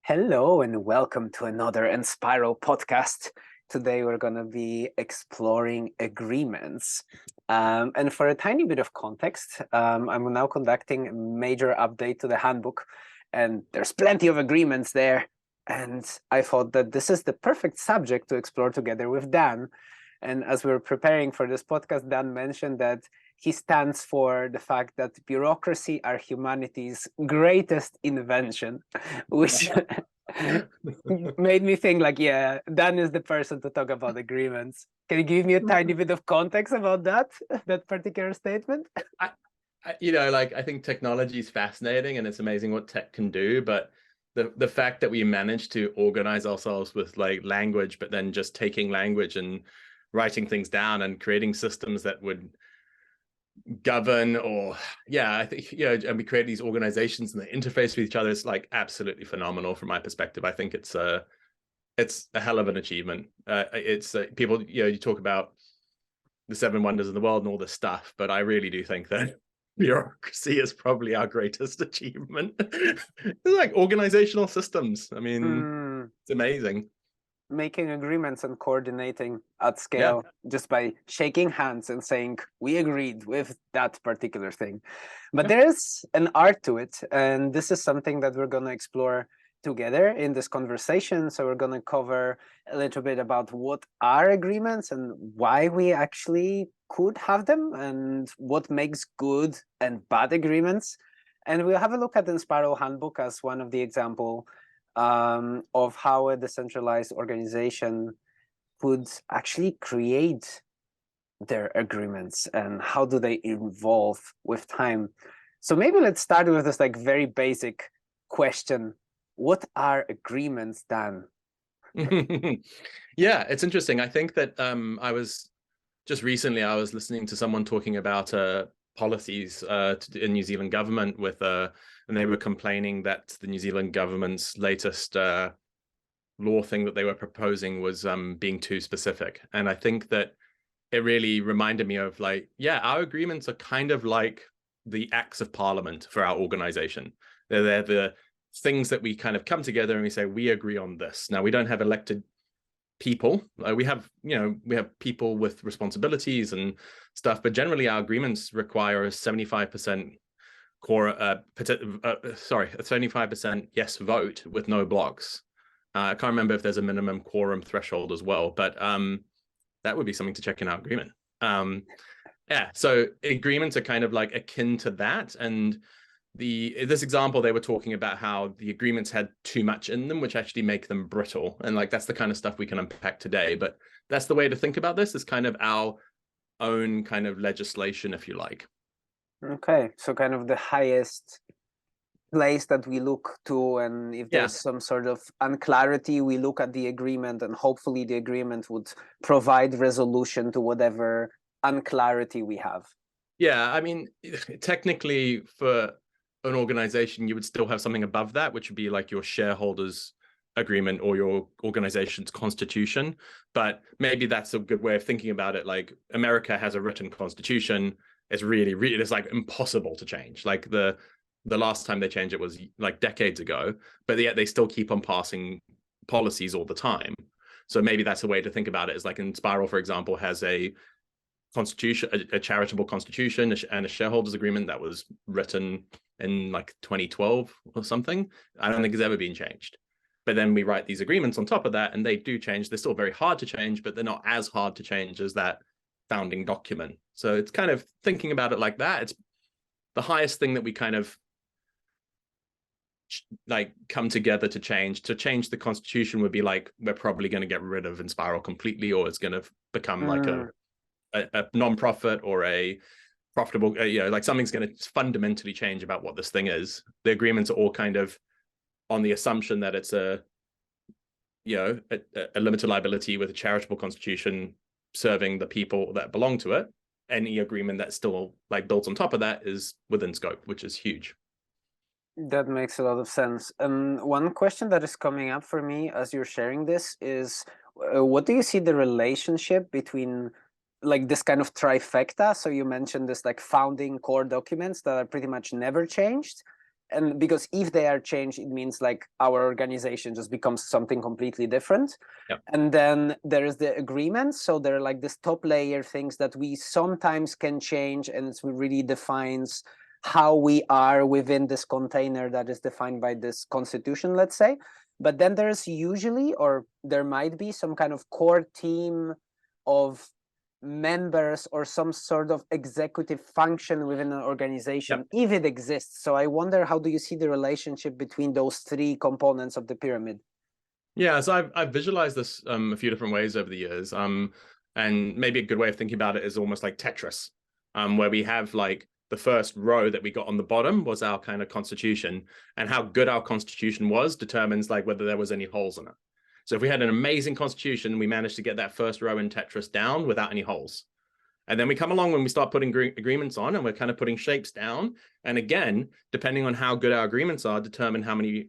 Hello and welcome to another Enspiral podcast. Today we're going to be exploring agreements. And for a tiny bit of context, I'm now conducting a major update to the handbook, and there's plenty of agreements there. And I thought that this is the perfect subject to explore together with Dan. And as we were preparing for this podcast, Dan mentioned that he stands for the fact that bureaucracy are humanity's greatest invention, which made me think like, yeah, Dan is the person to talk about agreements. Can you give me a tiny bit of context about that particular statement? I think technology is fascinating and it's amazing what tech can do, but the fact that we managed to organize ourselves with like language, but then just taking language and writing things down and creating systems that would govern I think, and we create these organizations and they interface with each other. It's like absolutely phenomenal from my perspective. I think it's a hell of an achievement. It's people, you talk about the seven wonders of the world and all this stuff, but I really do think that bureaucracy is probably our greatest achievement. It's like organizational systems. I mean, it's amazing. Making agreements and coordinating at scale just by shaking hands and saying we agreed with that particular thing. But there's an art to it, and this is something that we're going to explore together in this conversation. So we're going to cover a little bit about what are agreements and why we actually could have them and what makes good and bad agreements. And we'll have a look at the Enspiral Handbook as one of the example of how a decentralized organization could actually create their agreements and how do they evolve with time. So maybe let's start with this like very basic question. What are agreements, Dan? Yeah, it's interesting. I think that I was listening to someone talking about policies in New Zealand government and they were complaining that the New Zealand government's latest law thing that they were proposing was being too specific. And I think that it really reminded me of like, yeah, our agreements are kind of like the acts of parliament for our organization. They're the things that we kind of come together and we say, we agree on this. Now, we don't have elected people. We have people with responsibilities and stuff, but generally our agreements require a 75% a 75% yes vote with no blocks. I can't remember if there's a minimum quorum threshold as well, but that would be something to check in our agreement. So agreements are kind of like akin to that. And this example, they were talking about how the agreements had too much in them, which actually make them brittle. And like, that's the kind of stuff we can unpack today. But that's the way to think about this, is kind of our own kind of legislation, if you like. Okay, so kind of the highest place that we look to, and if there's some sort of unclarity, we look at the agreement and hopefully the agreement would provide resolution to whatever unclarity we have. Yeah, I mean, technically for an organization, you would still have something above that, which would be like your shareholders agreement or your organization's constitution. But maybe that's a good way of thinking about it. Like, America has a written constitution. It's really, it's like impossible to change. Like the last time they changed it was like decades ago, but yet they still keep on passing policies all the time. So maybe that's a way to think about it, is like Enspiral, for example, has a constitution, a charitable constitution and a shareholders agreement that was written in like 2012 or something. I don't think it's ever been changed. But then we write these agreements on top of that, and they do change. They're still very hard to change, but they're not as hard to change as that founding document. So it's kind of thinking about it like that. It's the highest thing that we kind of like come together to change. To change the constitution would be like, we're probably going to get rid of Enspiral completely, or it's going to become like a non-profit or a profitable, like something's going to fundamentally change about what this thing is. The agreements are all kind of on the assumption that it's a limited liability with a charitable constitution serving the people that belong to it. Any agreement that's still like built on top of that is within scope, which is huge. That makes a lot of sense. One question that is coming up for me as you're sharing this is, what do you see the relationship between like this kind of trifecta? So you mentioned this like founding core documents that are pretty much never changed, and because if they are changed, it means like our organization just becomes something completely different. Yep. And then there is the agreements. So they're like this top layer things that we sometimes can change, and it really defines how we are within this container that is defined by this constitution, let's say. But then there's usually, or there might be, some kind of core team of members or some sort of executive function within an organization, if it exists. So I wonder, how do you see the relationship between those three components of the pyramid? Yeah, so I've visualized this a few different ways over the years. And maybe a good way of thinking about it is almost like Tetris, where we have like the first row that we got on the bottom was our kind of constitution, and how good our constitution was determines like whether there was any holes in it. So if we had an amazing constitution, we managed to get that first row in Tetris down without any holes. And then we come along when we start putting agreements on, and we're kind of putting shapes down. And again, depending on how good our agreements are, determine how many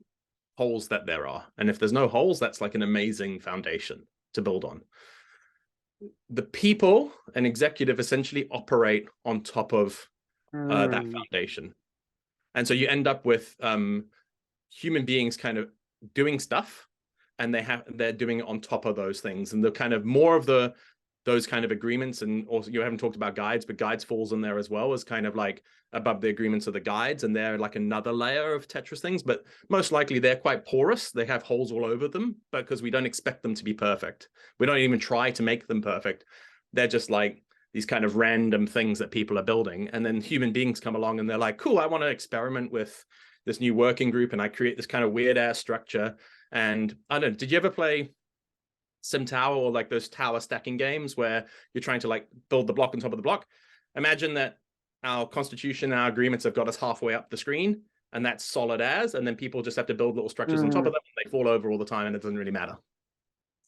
holes that there are. And if there's no holes, that's like an amazing foundation to build on. The people and executive essentially operate on top of that foundation. And so you end up with human beings kind of doing stuff, and they're doing it on top of those things. And the kind of more of those kind of agreements, and also you haven't talked about guides, but guides falls in there as well as kind of like above the agreements of the guides, and they're like another layer of Tetris things, but most likely they're quite porous. They have holes all over them, but because we don't expect them to be perfect. We don't even try to make them perfect. They're just like these kind of random things that people are building. And then human beings come along and they're like, cool, I want to experiment with this new working group, and I create this kind of weird ass structure. And I don't know, did you ever play Sim Tower, or like those tower stacking games where you're trying to like build the block on top of the block? Imagine that our constitution, our agreements have got us halfway up the screen, and that's solid as, and then people just have to build little structures on top of them, and they fall over all the time, and it doesn't really matter.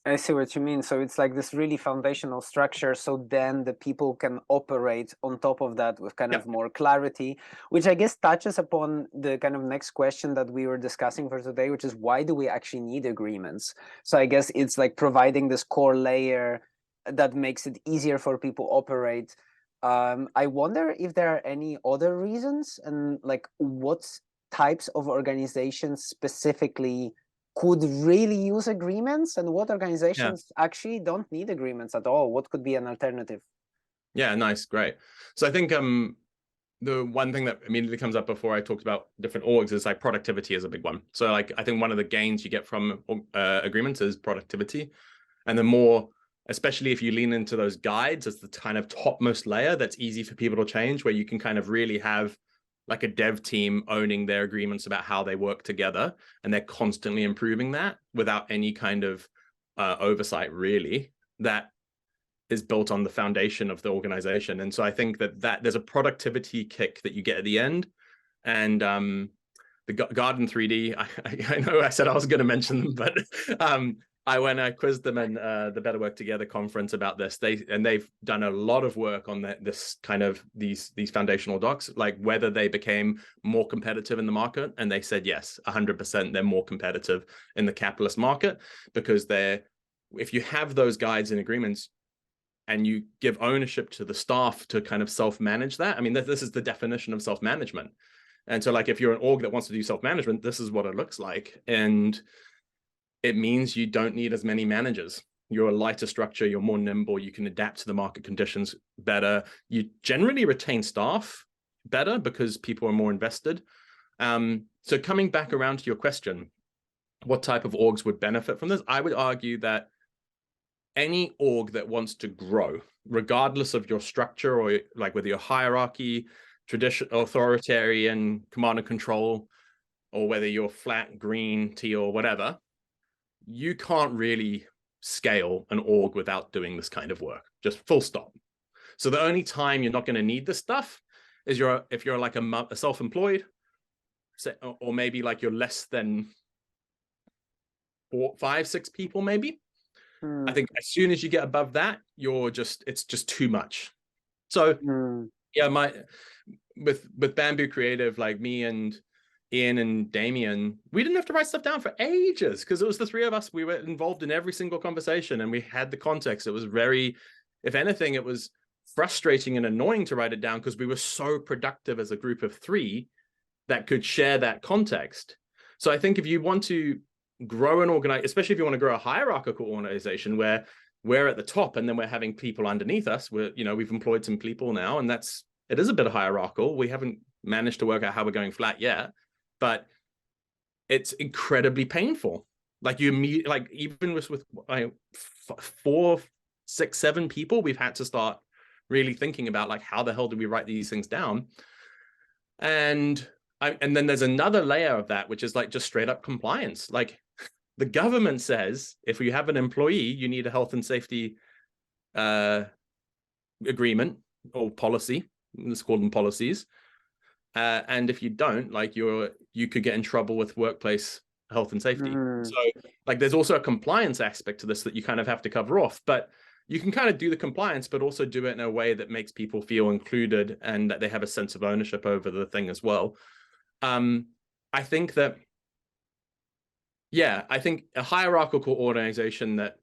I see what you mean. So it's like this really foundational structure, so then the people can operate on top of that with kind of more clarity, which I guess touches upon the kind of next question that we were discussing for today, which is, why do we actually need agreements? So I guess it's like providing this core layer that makes it easier for people to operate. I wonder if there are any other reasons, and like what types of organizations specifically could really use agreements, and what organizations actually don't need agreements at all. What could be an alternative? Yeah, nice, great. So I think the one thing that immediately comes up before I talked about different orgs is like productivity is a big one. So like I think one of the gains you get from agreements is productivity, and the more, especially if you lean into those guides as the kind of topmost layer, that's easy for people to change, where you can kind of really have like a dev team owning their agreements about how they work together, and they're constantly improving that without any kind of oversight, really, that is built on the foundation of the organization. And so I think that there's a productivity kick that you get at the end. And the Garden 3D, I know I said I was going to mention them, but when I quizzed them in the Better Work Together conference about this, they've done a lot of work on this kind of these foundational docs, like whether they became more competitive in the market. And they said, yes, 100% they're more competitive in the capitalist market, because if you have those guides and agreements and you give ownership to the staff to kind of self-manage that. I mean, this is the definition of self-management. And so like, if you're an org that wants to do self-management, this is what it looks like. And it means you don't need as many managers. You're a lighter structure, you're more nimble, you can adapt to the market conditions better. You generally retain staff better because people are more invested. So coming back around to your question, what type of orgs would benefit from this? I would argue that any org that wants to grow, regardless of your structure, or like whether your hierarchy, traditional, authoritarian, command and control, or whether you're flat, green, teal, whatever, you can't really scale an org without doing this kind of work, just full stop. So the only time you're not going to need this stuff is if you're like a self-employed, or maybe like you're less than 4, 5, 6 people, maybe. I think as soon as you get above that, it's just too much. So yeah, with Bamboo Creative, like me and Ian and Damien, we didn't have to write stuff down for ages, because it was the three of us. We were involved in every single conversation, and we had the context. It was if anything, it was frustrating and annoying to write it down, because we were so productive as a group of 3 that could share that context. So I think if you want to grow an organization, especially if you want to grow a hierarchical organization where we're at the top and then we're having people underneath us, we've employed some people now, and it is a bit hierarchical. We haven't managed to work out how we're going flat yet, but it's incredibly painful. Like even with 4, 6, 7 people, we've had to start really thinking about like, how the hell do we write these things down? And then there's another layer of that, which is like just straight up compliance. Like, the government says if you have an employee, you need a health and safety agreement or policy. Let's call them policies. And if you don't, like, you could get in trouble with workplace health and safety. So like, there's also a compliance aspect to this that you kind of have to cover off. But you can kind of do the compliance, but also do it in a way that makes people feel included and that they have a sense of ownership over the thing as well. I think that, I think a hierarchical organization that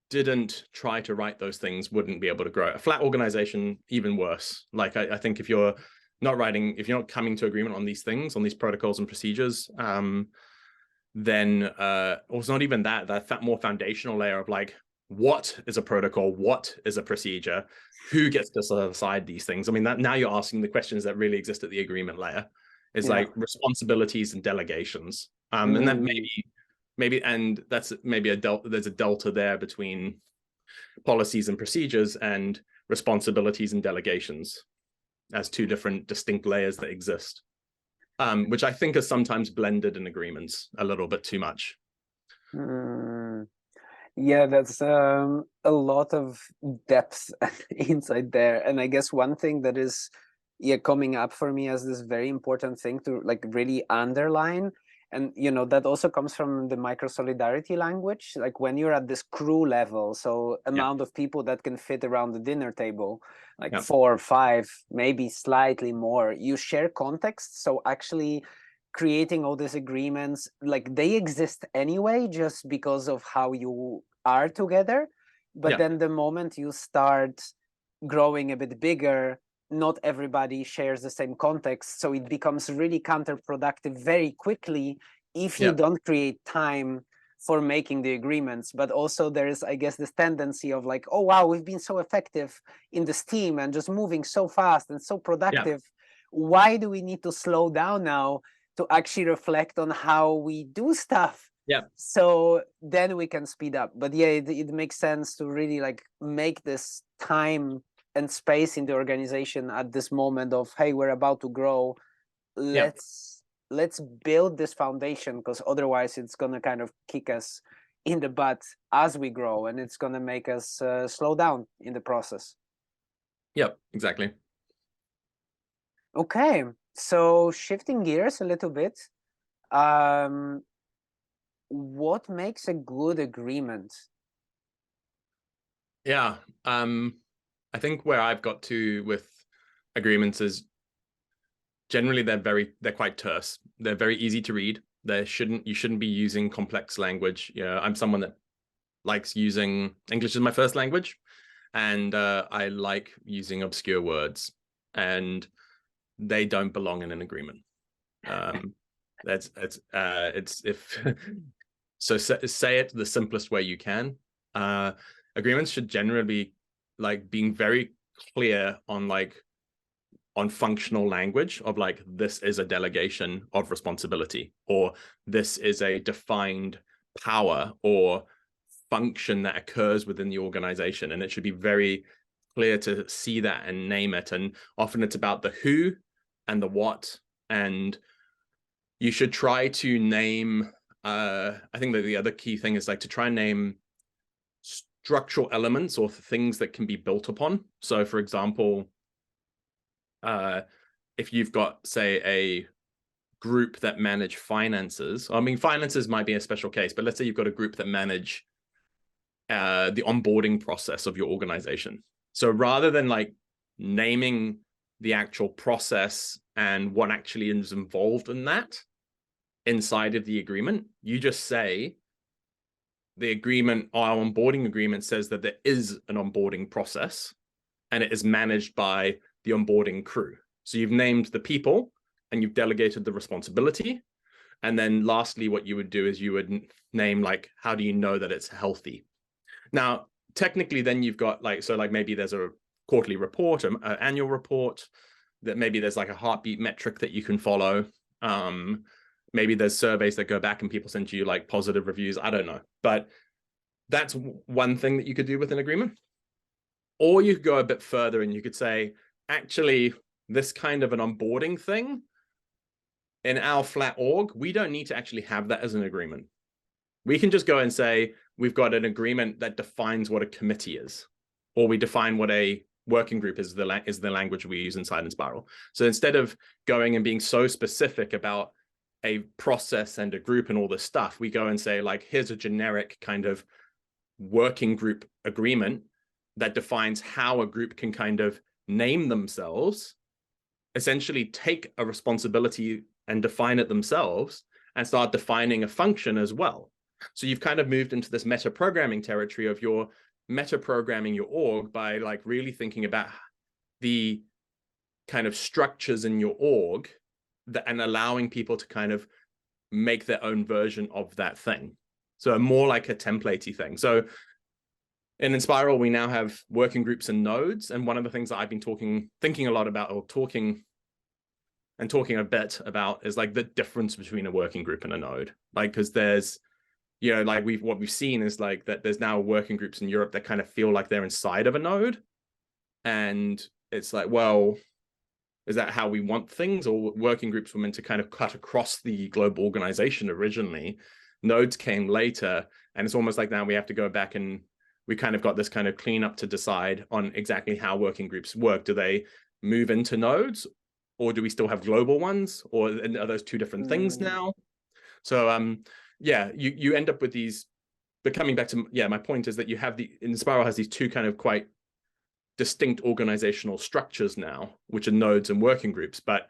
didn't try to write those things wouldn't be able to grow. A flat organization, even worse. Like, I think if you're not coming to agreement on these things, on these protocols and procedures, then or it's not even that more foundational layer of like, what is a protocol? What is a procedure? Who gets to decide these things? I mean, now you're asking the questions that really exist at the agreement layer. Is like responsibilities and delegations. And that there's a delta there between policies and procedures and responsibilities and delegations as 2 different distinct layers that exist, which I think are sometimes blended in agreements a little bit too much. Yeah, that's a lot of depth inside there. And I guess one thing that is coming up for me as this very important thing to like really underline, and that also comes from the micro solidarity language, like when you're at this crew level, so amount of people that can fit around the dinner table, like 4 or 5, maybe slightly more, you share context. So actually creating all these agreements, like they exist anyway just because of how you are together, but then the moment you start growing a bit bigger, not everybody shares the same context, so it becomes really counterproductive very quickly if you don't create time for making the agreements. But also there is, I guess, this tendency of like, oh wow, we've been so effective in this team and just moving so fast and so productive, why do we need to slow down now to actually reflect on how we do stuff? So then we can speed up. But it makes sense to really like make this time and space in the organization at this moment of, hey, we're about to grow, let's build this foundation, because otherwise it's going to kind of kick us in the butt as we grow, and it's going to make us slow down in the process. Exactly. Okay, so shifting gears a little bit, what makes a good agreement? I think where I've got to with agreements is generally they're quite terse. They're very easy to read. You shouldn't be using complex language. I'm someone that likes using English as my first language, and I like using obscure words, and they don't belong in an agreement. Say it the simplest way you can. Agreements should generally be like being very clear on functional language of like, this is a delegation of responsibility, or this is a defined power or function that occurs within the organization. And it should be very clear to see that and name it. And often it's about the who and the what. And you should try to name, I think that the other key thing is like to try and name structural elements or things that can be built upon. So for example, if you've got, say, a group that manage finances, I mean, finances might be a special case, but let's say you've got a group that manage the onboarding process of your organization. So rather than like naming the actual process and what actually is involved in that inside of the agreement, you just say the agreement, our onboarding agreement says that there is an onboarding process and it is managed by the onboarding crew. So you've named the people and you've delegated the responsibility. And then lastly, what you would do is you would name like, how do you know that it's healthy? Now, technically, then you've got like, so like maybe there's a quarterly report, an annual report, that maybe there's like a heartbeat metric that you can follow. Maybe there's surveys that go back and people send you like positive reviews. I don't know. But that's one thing that you could do with an agreement. Or you could go a bit further and you could say, actually, this kind of an onboarding thing in our flat org, we don't need to actually have that as an agreement. We can just go and say, we've got an agreement that defines what a committee is, or we define what a working group is, the language we use inside Enspiral. So instead of going and being so specific about a process and a group and all this stuff, we go and say, like, here's a generic kind of working group agreement that defines how a group can kind of name themselves, essentially take a responsibility and define it themselves, and start defining a function as well. So you've kind of moved into this meta programming territory of your meta programming your org by like really thinking about the kind of structures in your org and allowing people to kind of make their own version of that thing. So more like a template-y thing. So in Enspiral, we now have working groups and nodes. And one of the things that I've been thinking a lot about, or talking a bit about, is like the difference between a working group and a node. Like, because there's, you know, like what we've seen is like that there's now working groups in Europe that kind of feel like they're inside of a node. And it's like, well, is that how we want things? Or working groups were meant to kind of cut across the global organization originally. Nodes came later. And it's almost like now we have to go back and we kind of got this kind of cleanup to decide on exactly how working groups work. Do they move into nodes, or do we still have global ones? Or are those two different things now? So yeah, you end up with these, but coming back to, yeah, my point is that you have Enspiral has these two kind of quite distinct organizational structures now, which are nodes and working groups, but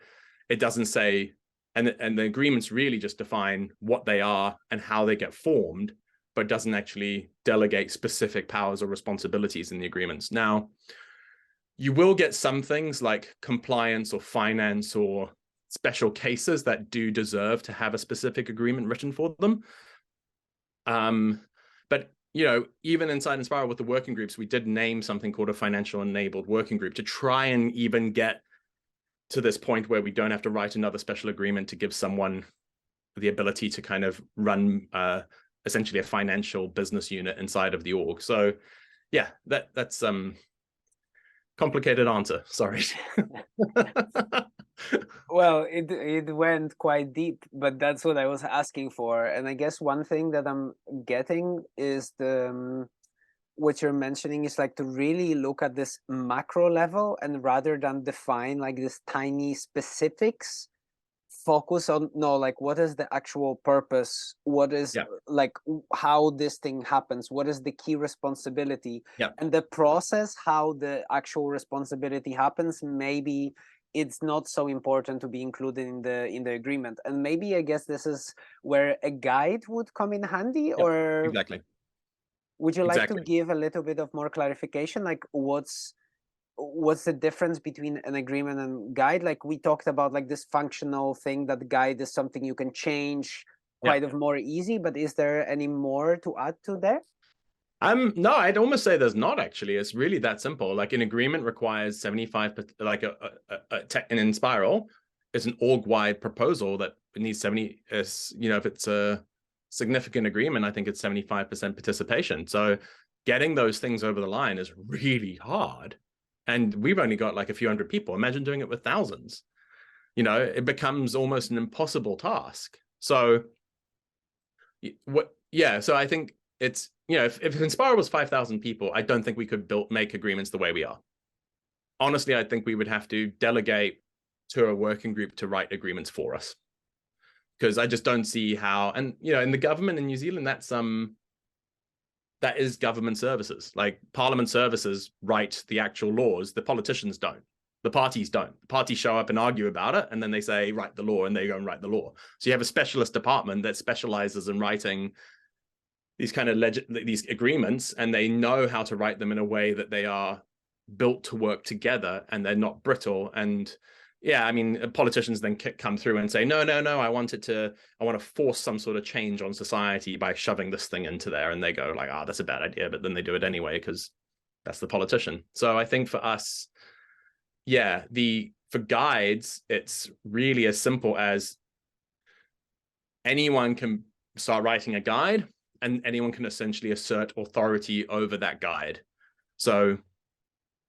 it doesn't say, and the agreements really just define what they are and how they get formed, but doesn't actually delegate specific powers or responsibilities in the agreements. Now, you will get some things like compliance or finance or special cases that do deserve to have a specific agreement written for them. But, you know, even inside Enspiral with the working groups, we did name something called a financial enabled working group to try and even get to this point where we don't have to write another special agreement to give someone the ability to kind of run essentially a financial business unit inside of the org. So yeah, that's complicated answer, sorry. Well, it went quite deep, but that's what I was asking for. And I guess one thing that I'm getting is what you're mentioning is like to really look at this macro level, and rather than define like this tiny specifics, focus on like what is the actual purpose, what is like how this thing happens, what is the key responsibility, and the process, how the actual responsibility happens. Maybe it's not so important to be included in the agreement, and maybe I guess this is where a guide would come in handy. Or exactly. Would you like to give a little bit of more clarification, like what's the difference between an agreement and guide? Like we talked about like this functional thing, that guide is something you can change quite of more easy, but is there any more to add to there? No, I'd almost say there's not actually. It's really that simple. Like an agreement requires 75%, like an Enspiral is an org-wide proposal that needs 70, you know, if it's a significant agreement, I think it's 75% participation. So getting those things over the line is really hard. And we've only got like a few hundred people. Imagine doing it with thousands. You know, it becomes almost an impossible task. So so I think it's, you know, if Enspiral was 5,000 people, I don't think we could make agreements the way we are. Honestly, I think we would have to delegate to a working group to write agreements for us, because I just don't see how. And, you know, in the government in New Zealand, that is government services. Like parliament services write the actual laws. The politicians don't. The parties don't. The parties show up and argue about it, and then they say, write the law, and they go and write the law. So you have a specialist department that specializes in writing these kind of these agreements, and they know how to write them in a way that they are built to work together and they're not brittle. And yeah, I mean, politicians then come through and say, no, I want to force some sort of change on society by shoving this thing into there. And they go like, oh, that's a bad idea. But then they do it anyway, because that's the politician. So I think for us, yeah, for guides, it's really as simple as anyone can start writing a guide, and anyone can essentially assert authority over that guide. So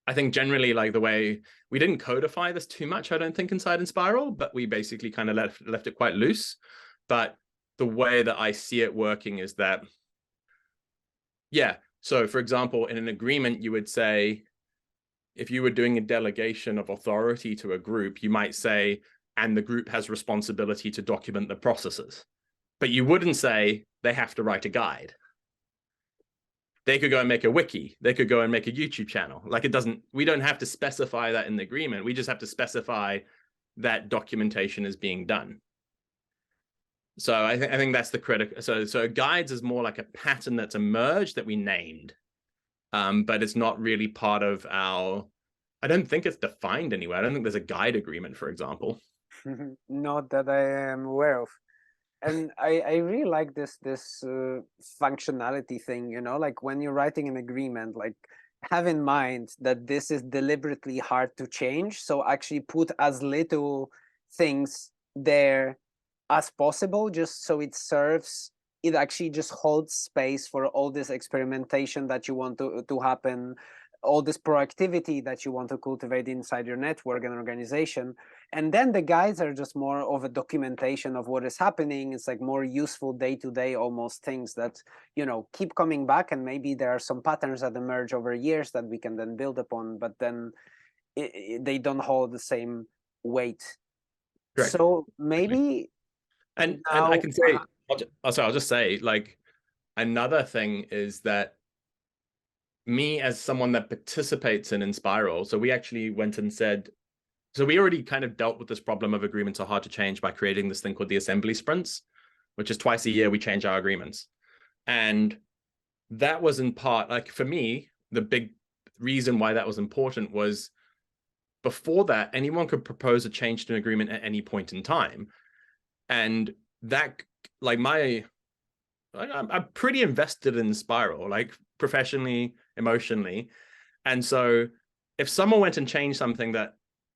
I think generally, like, the way we didn't codify this too much, I don't think, inside Enspiral, but we basically kind of left it quite loose. But the way that I see it working is that, yeah, so for example, in an agreement, you would say, if you were doing a delegation of authority to a group, you might say, and the group has responsibility to document the processes. But you wouldn't say they have to write a guide. They could go and make a wiki. They could go and make a YouTube channel. Like, we don't have to specify that in the agreement. We just have to specify that documentation is being done. So I think that's the critical. So guides is more like a pattern that's emerged that we named, but it's not really part of our. I don't think it's defined anywhere. I don't think there's a guide agreement, for example. Not that I am aware of. And I really like this functionality thing, you know, like when you're writing an agreement, like have in mind that this is deliberately hard to change. So actually put as little things there as possible, just so it actually just holds space for all this experimentation that you want to happen, all this proactivity that you want to cultivate inside your network and organization. And then the guides are just more of a documentation of what is happening. It's like more useful day-to-day almost things that, you know, keep coming back, and maybe there are some patterns that emerge over years that we can then build upon, but then they don't hold the same weight. Correct. So maybe and I can say, I'll just say, like, another thing is that me, as someone that participates in Enspiral, so we actually went and said, so we already kind of dealt with this problem of agreements are hard to change by creating this thing called the assembly sprints, which is twice a year we change our agreements. And that was in part, like, for me, the big reason why that was important was, before that, anyone could propose a change to an agreement at any point in time. And that, like, I'm pretty invested in Enspiral, like, professionally, emotionally. And so if someone went and changed something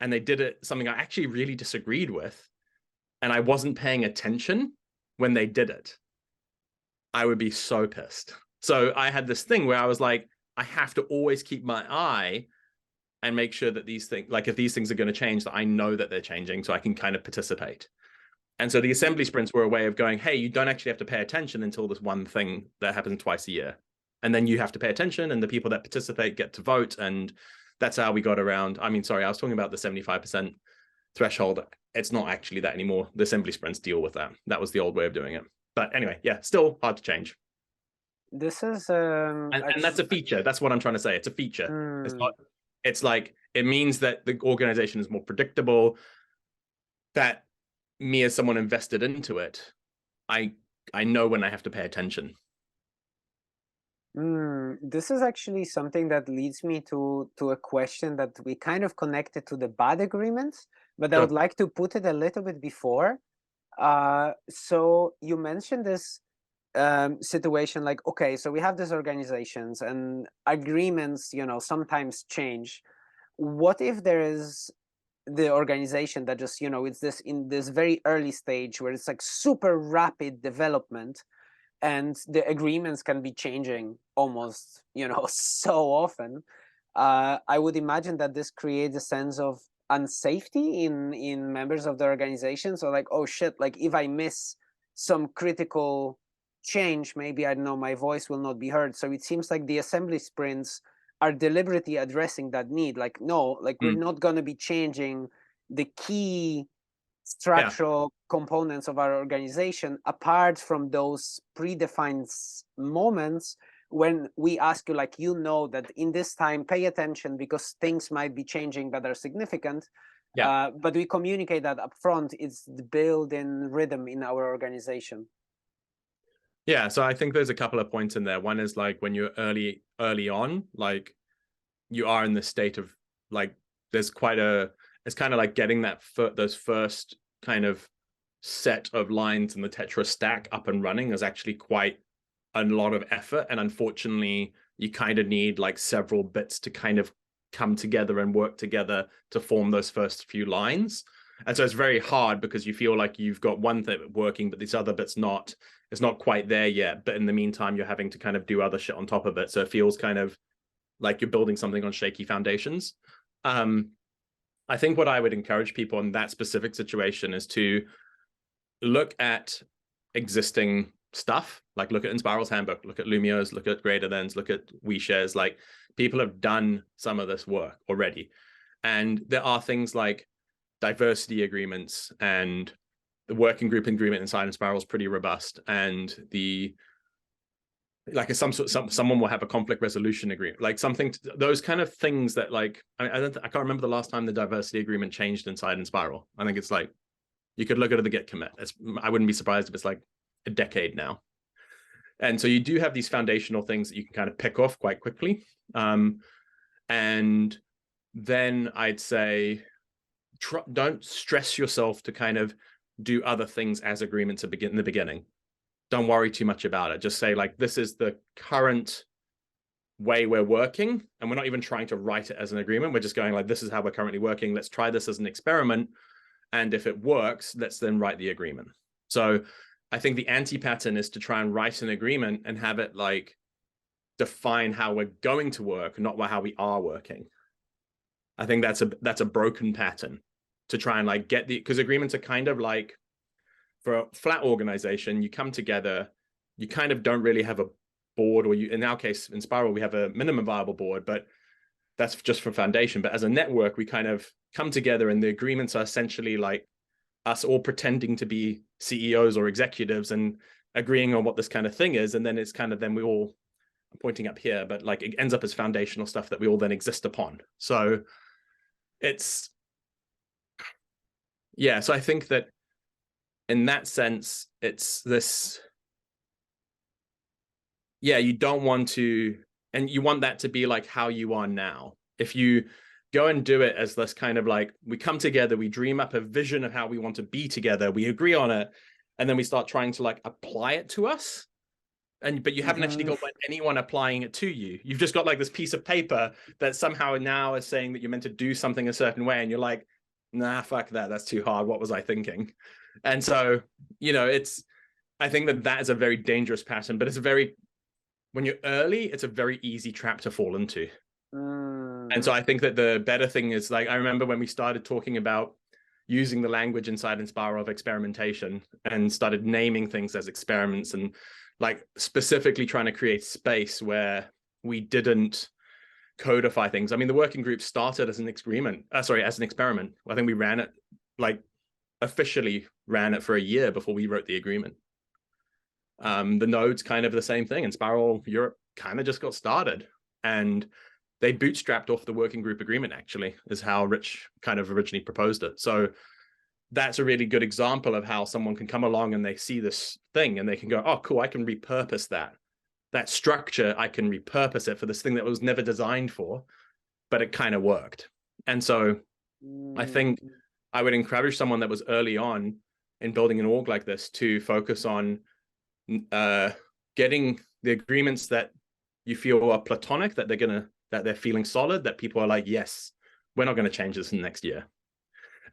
and they did something I actually really disagreed with, and I wasn't paying attention when they did it, I would be so pissed. So I had this thing where I was like, I have to always keep my eye and make sure that these things, like, if these things are going to change, that I know that they're changing so I can kind of participate. And so the assembly sprints were a way of going, hey, you don't actually have to pay attention until this one thing that happens twice a year. And then you have to pay attention, and the people that participate get to vote. And that's how we got around. I mean, sorry, I was talking about the 75% threshold. It's not actually that anymore. The assembly sprints deal with that. That was the old way of doing it. But anyway, yeah, still hard to change. This is and that's a feature. That's what I'm trying to say. It's a feature. It's not. It's like, it means that the organization is more predictable. That me, as someone invested into it, I know when I have to pay attention. This is actually something that leads me to a question that we kind of connected to the bad agreements, but I would like to put it a little bit before. So you mentioned this situation, like, okay, so we have these organizations and agreements, you know, sometimes change. What if there is the organization that just, you know, it's in this very early stage where it's like super rapid development, and the agreements can be changing almost, you know, so often. I would imagine that this creates a sense of unsafety in members of the organization. So like, oh shit, like if I miss some critical change, maybe, I don't know, my voice will not be heard. So it seems like the assembly sprints are deliberately addressing that need. Like, no, like we're not going to be changing the key structural components of our organization apart from those predefined moments when we ask you, like, you know, that in this time, pay attention because things might be changing that are significant. But we communicate that up front. It's the built-in rhythm in our organization. Yeah, so I think there's a couple of points in there. One is, like, when you're early on, like, you are in the state of, like, there's quite it's kind of like getting those first kind of set of lines in the Tetra stack up and running is actually quite a lot of effort. And unfortunately, you kind of need like several bits to kind of come together and work together to form those first few lines. And so it's very hard because you feel like you've got one thing working, but these other bits not. It's not quite there yet. But in the meantime, you're having to kind of do other shit on top of it. So it feels kind of like you're building something on shaky foundations. I think what I would encourage people in that specific situation is to look at existing stuff, like look at Inspiral's handbook, look at Lumio's, look at Greater Thans, look at WeShares. Like people have done some of this work already. And there are things like diversity agreements, and the working group agreement inside Inspiral is pretty robust. And someone will have a conflict resolution agreement, like something, those kind of things that like, I can't remember the last time the diversity agreement changed inside Inspiral. I think it's like, you could look at the git commit. I wouldn't be surprised if it's like a decade now. And so you do have these foundational things that you can kind of pick off quite quickly. And then I'd say, don't stress yourself to kind of do other things as agreements in the beginning. Don't worry too much about it. Just say like, this is the current way we're working. And we're not even trying to write it as an agreement. We're just going like, this is how we're currently working. Let's try this as an experiment. And if it works, let's then write the agreement. So I think the anti-pattern is to try and write an agreement and have it like define how we're going to work, not how we are working. I think that's a broken pattern to try and like get because agreements are kind of like, for a flat organization, you come together, you kind of don't really have a board, or in our case, in Spiral, we have a minimum viable board, but that's just for foundation. But as a network, we kind of come together, and the agreements are essentially like us all pretending to be CEOs or executives and agreeing on what this kind of thing is. And then it's kind of, then we all, I'm pointing up here, but like it ends up as foundational stuff that we all then exist upon. So so I think that in that sense, it's this, you don't want to, and you want that to be like how you are now. If you go and do it as this kind of like, we come together, we dream up a vision of how we want to be together, we agree on it, and then we start trying to like apply it to us. But you haven't actually got anyone applying it to you. You've just got like this piece of paper that somehow now is saying that you're meant to do something a certain way. And you're like, nah, fuck that. That's too hard. What was I thinking? And so, I think that is a very dangerous pattern, but when you're early, it's a very easy trap to fall into. And so I think that the better thing is, like, I remember when we started talking about using the language inside Inspiral of experimentation and started naming things as experiments, and like specifically trying to create space where we didn't codify things. I mean, the working group started as an experiment. As an experiment. I think we ran it, like officially ran it for a year before we wrote the agreement. The nodes kind of the same thing. Inspiral Europe kind of just got started, and they bootstrapped off the working group agreement, actually, is how Rich kind of originally proposed it. So that's a really good example of how someone can come along and they see this thing and they can go, oh, cool, I can repurpose that structure. I can repurpose it for this thing that was never designed for, but it kind of worked. And so I think I would encourage someone that was early on in building an org like this to focus on getting the agreements that you feel are platonic, that they're feeling solid, that people are like, yes, we're not going to change this in the next year.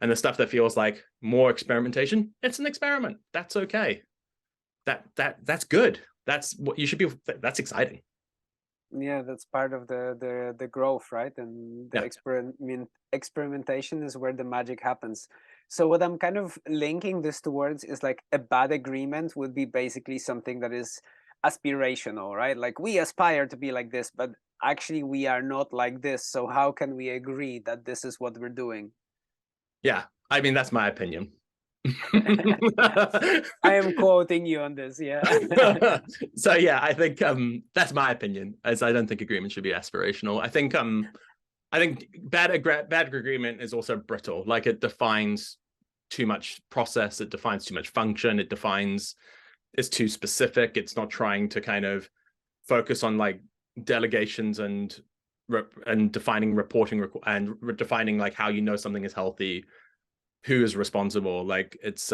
And the stuff that feels like more experimentation, it's an experiment. That's okay. That's good. That's what you should be. That's exciting. Yeah, that's part of the growth, right? And the experimentation is where the magic happens. So what I'm kind of linking this towards is like a bad agreement would be basically something that is aspirational, right? Like, we aspire to be like this, but actually we are not like this. So how can we agree that this is what we're doing? Yeah, I mean, that's my opinion. I am quoting you on this, yeah. So yeah, I think that's my opinion, as I don't think agreement should be aspirational. I think bad agreement is also brittle. Like, it defines too much process, it defines too much function, it's too specific, it's not trying to kind of focus on like delegations and and defining reporting and defining like how you know something is healthy, who is responsible. Like it's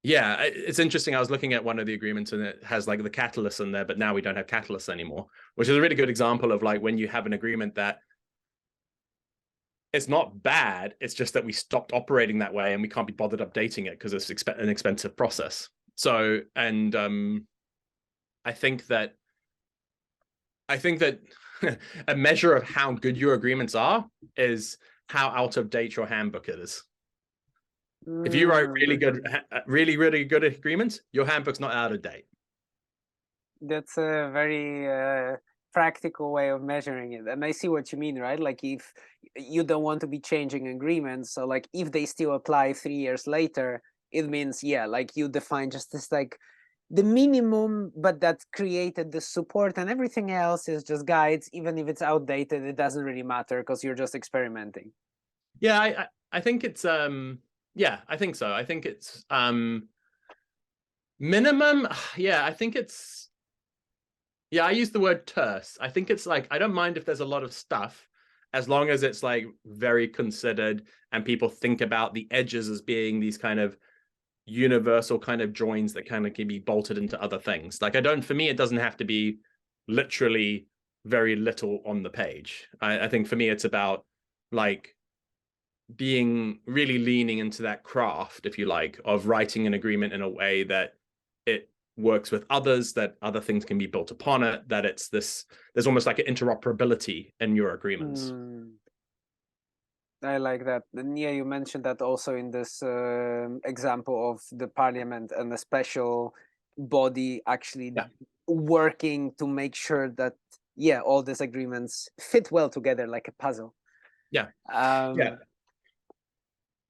yeah, it's interesting. I was looking at one of the agreements and it has like the catalysts in there, but now we don't have catalysts anymore, which is a really good example of like when you have an agreement that it's not bad, it's just that we stopped operating that way and we can't be bothered updating it because it's an expensive process. So, and I think that a measure of how good your agreements are is how out of date your handbook is. If you write really good agreements, your handbook's not out of date. That's a very practical way of measuring it, and I see what you mean, right? Like if you don't want to be changing agreements, so like if they still apply 3 years later, it means like you define just this like the minimum, but that created the support, and everything else is just guides. Even if it's outdated, it doesn't really matter because you're just experimenting. Yeah, I think it's yeah, I think so. I think it's minimum. Yeah, I think it's, yeah, I use the word terse. I think it's like, I don't mind if there's a lot of stuff as long as it's like very considered and people think about the edges as being these kind of universal kind of joins that kind of can be bolted into other things. Like for me, it doesn't have to be literally very little on the page. I think for me, it's about like being really leaning into that craft, if you like, of writing an agreement in a way that it works with others, that other things can be built upon it, that it's there's almost like an interoperability in your agreements. I like that. And yeah, you mentioned that also in this example of the parliament and the special body actually working to make sure that all these agreements fit well together like a puzzle.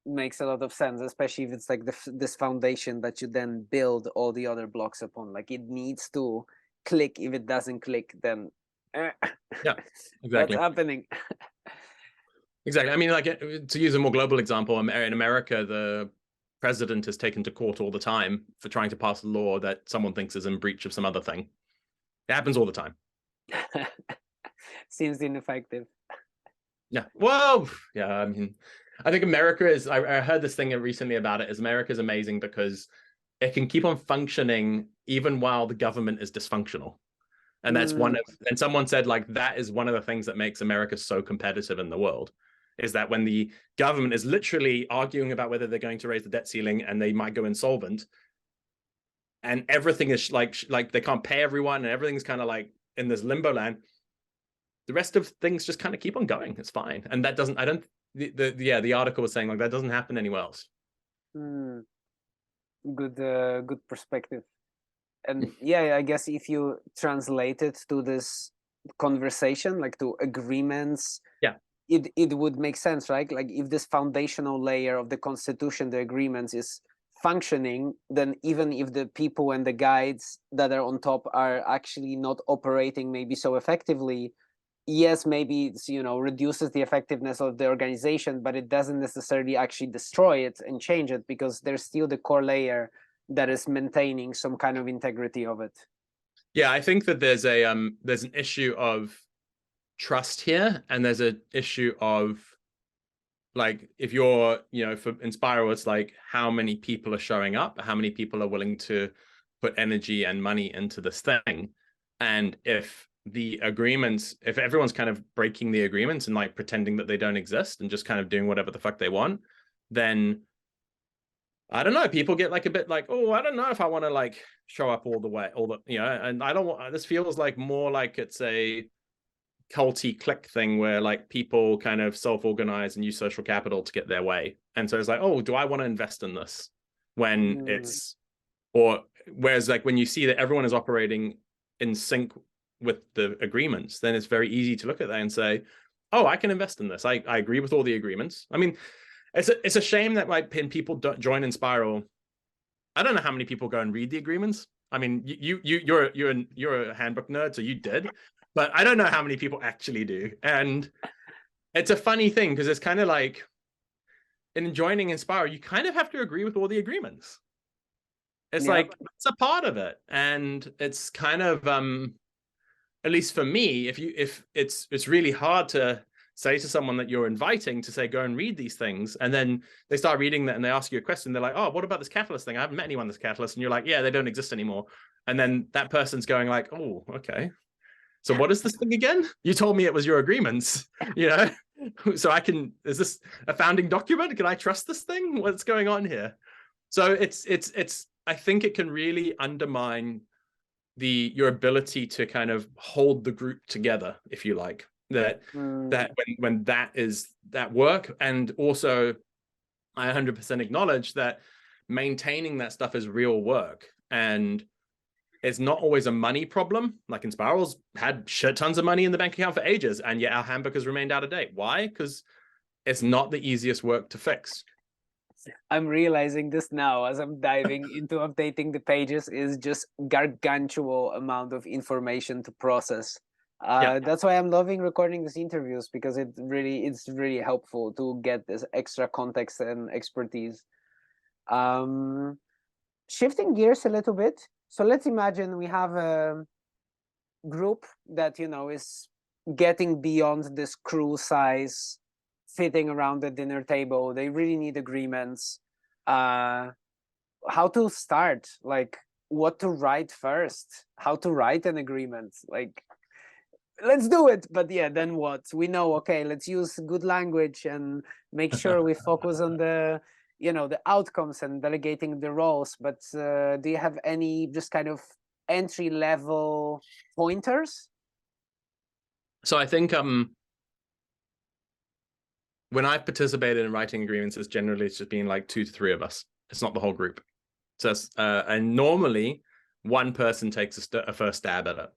Makes a lot of sense, especially if it's like this foundation that you then build all the other blocks upon. Like it needs to click. If it doesn't click, then exactly, what's happening? Exactly. I mean, like to use a more global example, in America, the president is taken to court all the time for trying to pass a law that someone thinks is in breach of some other thing. It happens all the time. Seems ineffective. Yeah. Well, yeah. I mean, I think America is, I heard this thing recently about it, is America is amazing because it can keep on functioning even while the government is dysfunctional. And that's and someone said like, that is one of the things that makes America so competitive in the world, is that when the government is literally arguing about whether they're going to raise the debt ceiling and they might go insolvent, and everything is like they can't pay everyone and everything's kind of like in this limbo land, the rest of things just kind of keep on going. It's fine. And that doesn't, the article was saying like that doesn't happen anywhere else. Good perspective. And I guess if you translate it to this conversation, like to agreements, it would make sense, right? Like if this foundational layer of the constitution, the agreements, is functioning, then even if the people and the guides that are on top are actually not operating maybe so effectively, yes, maybe it's, reduces the effectiveness of the organization, but it doesn't necessarily actually destroy it and change it, because there's still the core layer that is maintaining some kind of integrity of it. Yeah, I think that there's an issue of trust here, and there's an issue of like, if you're, for Enspiral, it's like how many people are showing up, how many people are willing to put energy and money into this thing. And if the agreements, if everyone's kind of breaking the agreements and like pretending that they don't exist and just kind of doing whatever the fuck they want, then I don't know, people get like a bit like, oh, I don't know if I want to like show up all the way, and I don't want, this feels like more like it's a culty click thing where like people kind of self-organize and use social capital to get their way. And so it's like, oh, do I want to invest in this? When it's, or whereas like when you see that everyone is operating in sync with the agreements, then it's very easy to look at that and say, oh, I can invest in this. I agree with all the agreements. I mean, it's a shame that like when people don't join Enspiral, I don't know how many people go and read the agreements. I mean, you're a handbook nerd, so you did, but I don't know how many people actually do. And it's a funny thing because it's kind of like in joining Enspiral, you kind of have to agree with all the agreements. It's like, it's a part of it. And it's kind of, at least for me, if it's really hard to say to someone that you're inviting to say, go and read these things. And then they start reading that and they ask you a question. They're like, oh, what about this catalyst thing? I haven't met anyone that's catalyst. And you're like, yeah, they don't exist anymore. And then that person's going like, oh, okay. So what is this thing again? You told me it was your agreements, you know? So is this a founding document? Can I trust this thing? What's going on here? So I think it can really undermine your ability to kind of hold the group together, if you like. That when that is that work. And also I 100% acknowledge that maintaining that stuff is real work, and it's not always a money problem. Like Inspiral's had shit tons of money in the bank account for ages, and yet our handbook has remained out of date. Why? Because it's not the easiest work to fix. I'm realizing this now as I'm diving into updating the pages is just gargantuan amount of information to process. That's why I'm loving recording these interviews, because it's really helpful to get this extra context and expertise. Shifting gears a little bit. So let's imagine we have a group that, you know, is getting beyond this crew size, fitting around the dinner table. They really need agreements. How to start? Like, what to write first? How to write an agreement? Like, let's do it. But yeah, then what? We know, okay, let's use good language and make sure we focus on the, you know, the outcomes and delegating the roles. But do you have any just kind of entry level pointers? So I think when I've participated in writing agreements, it's generally just been like 2 to 3 of us. It's not the whole group. So and normally one person takes a first stab at it.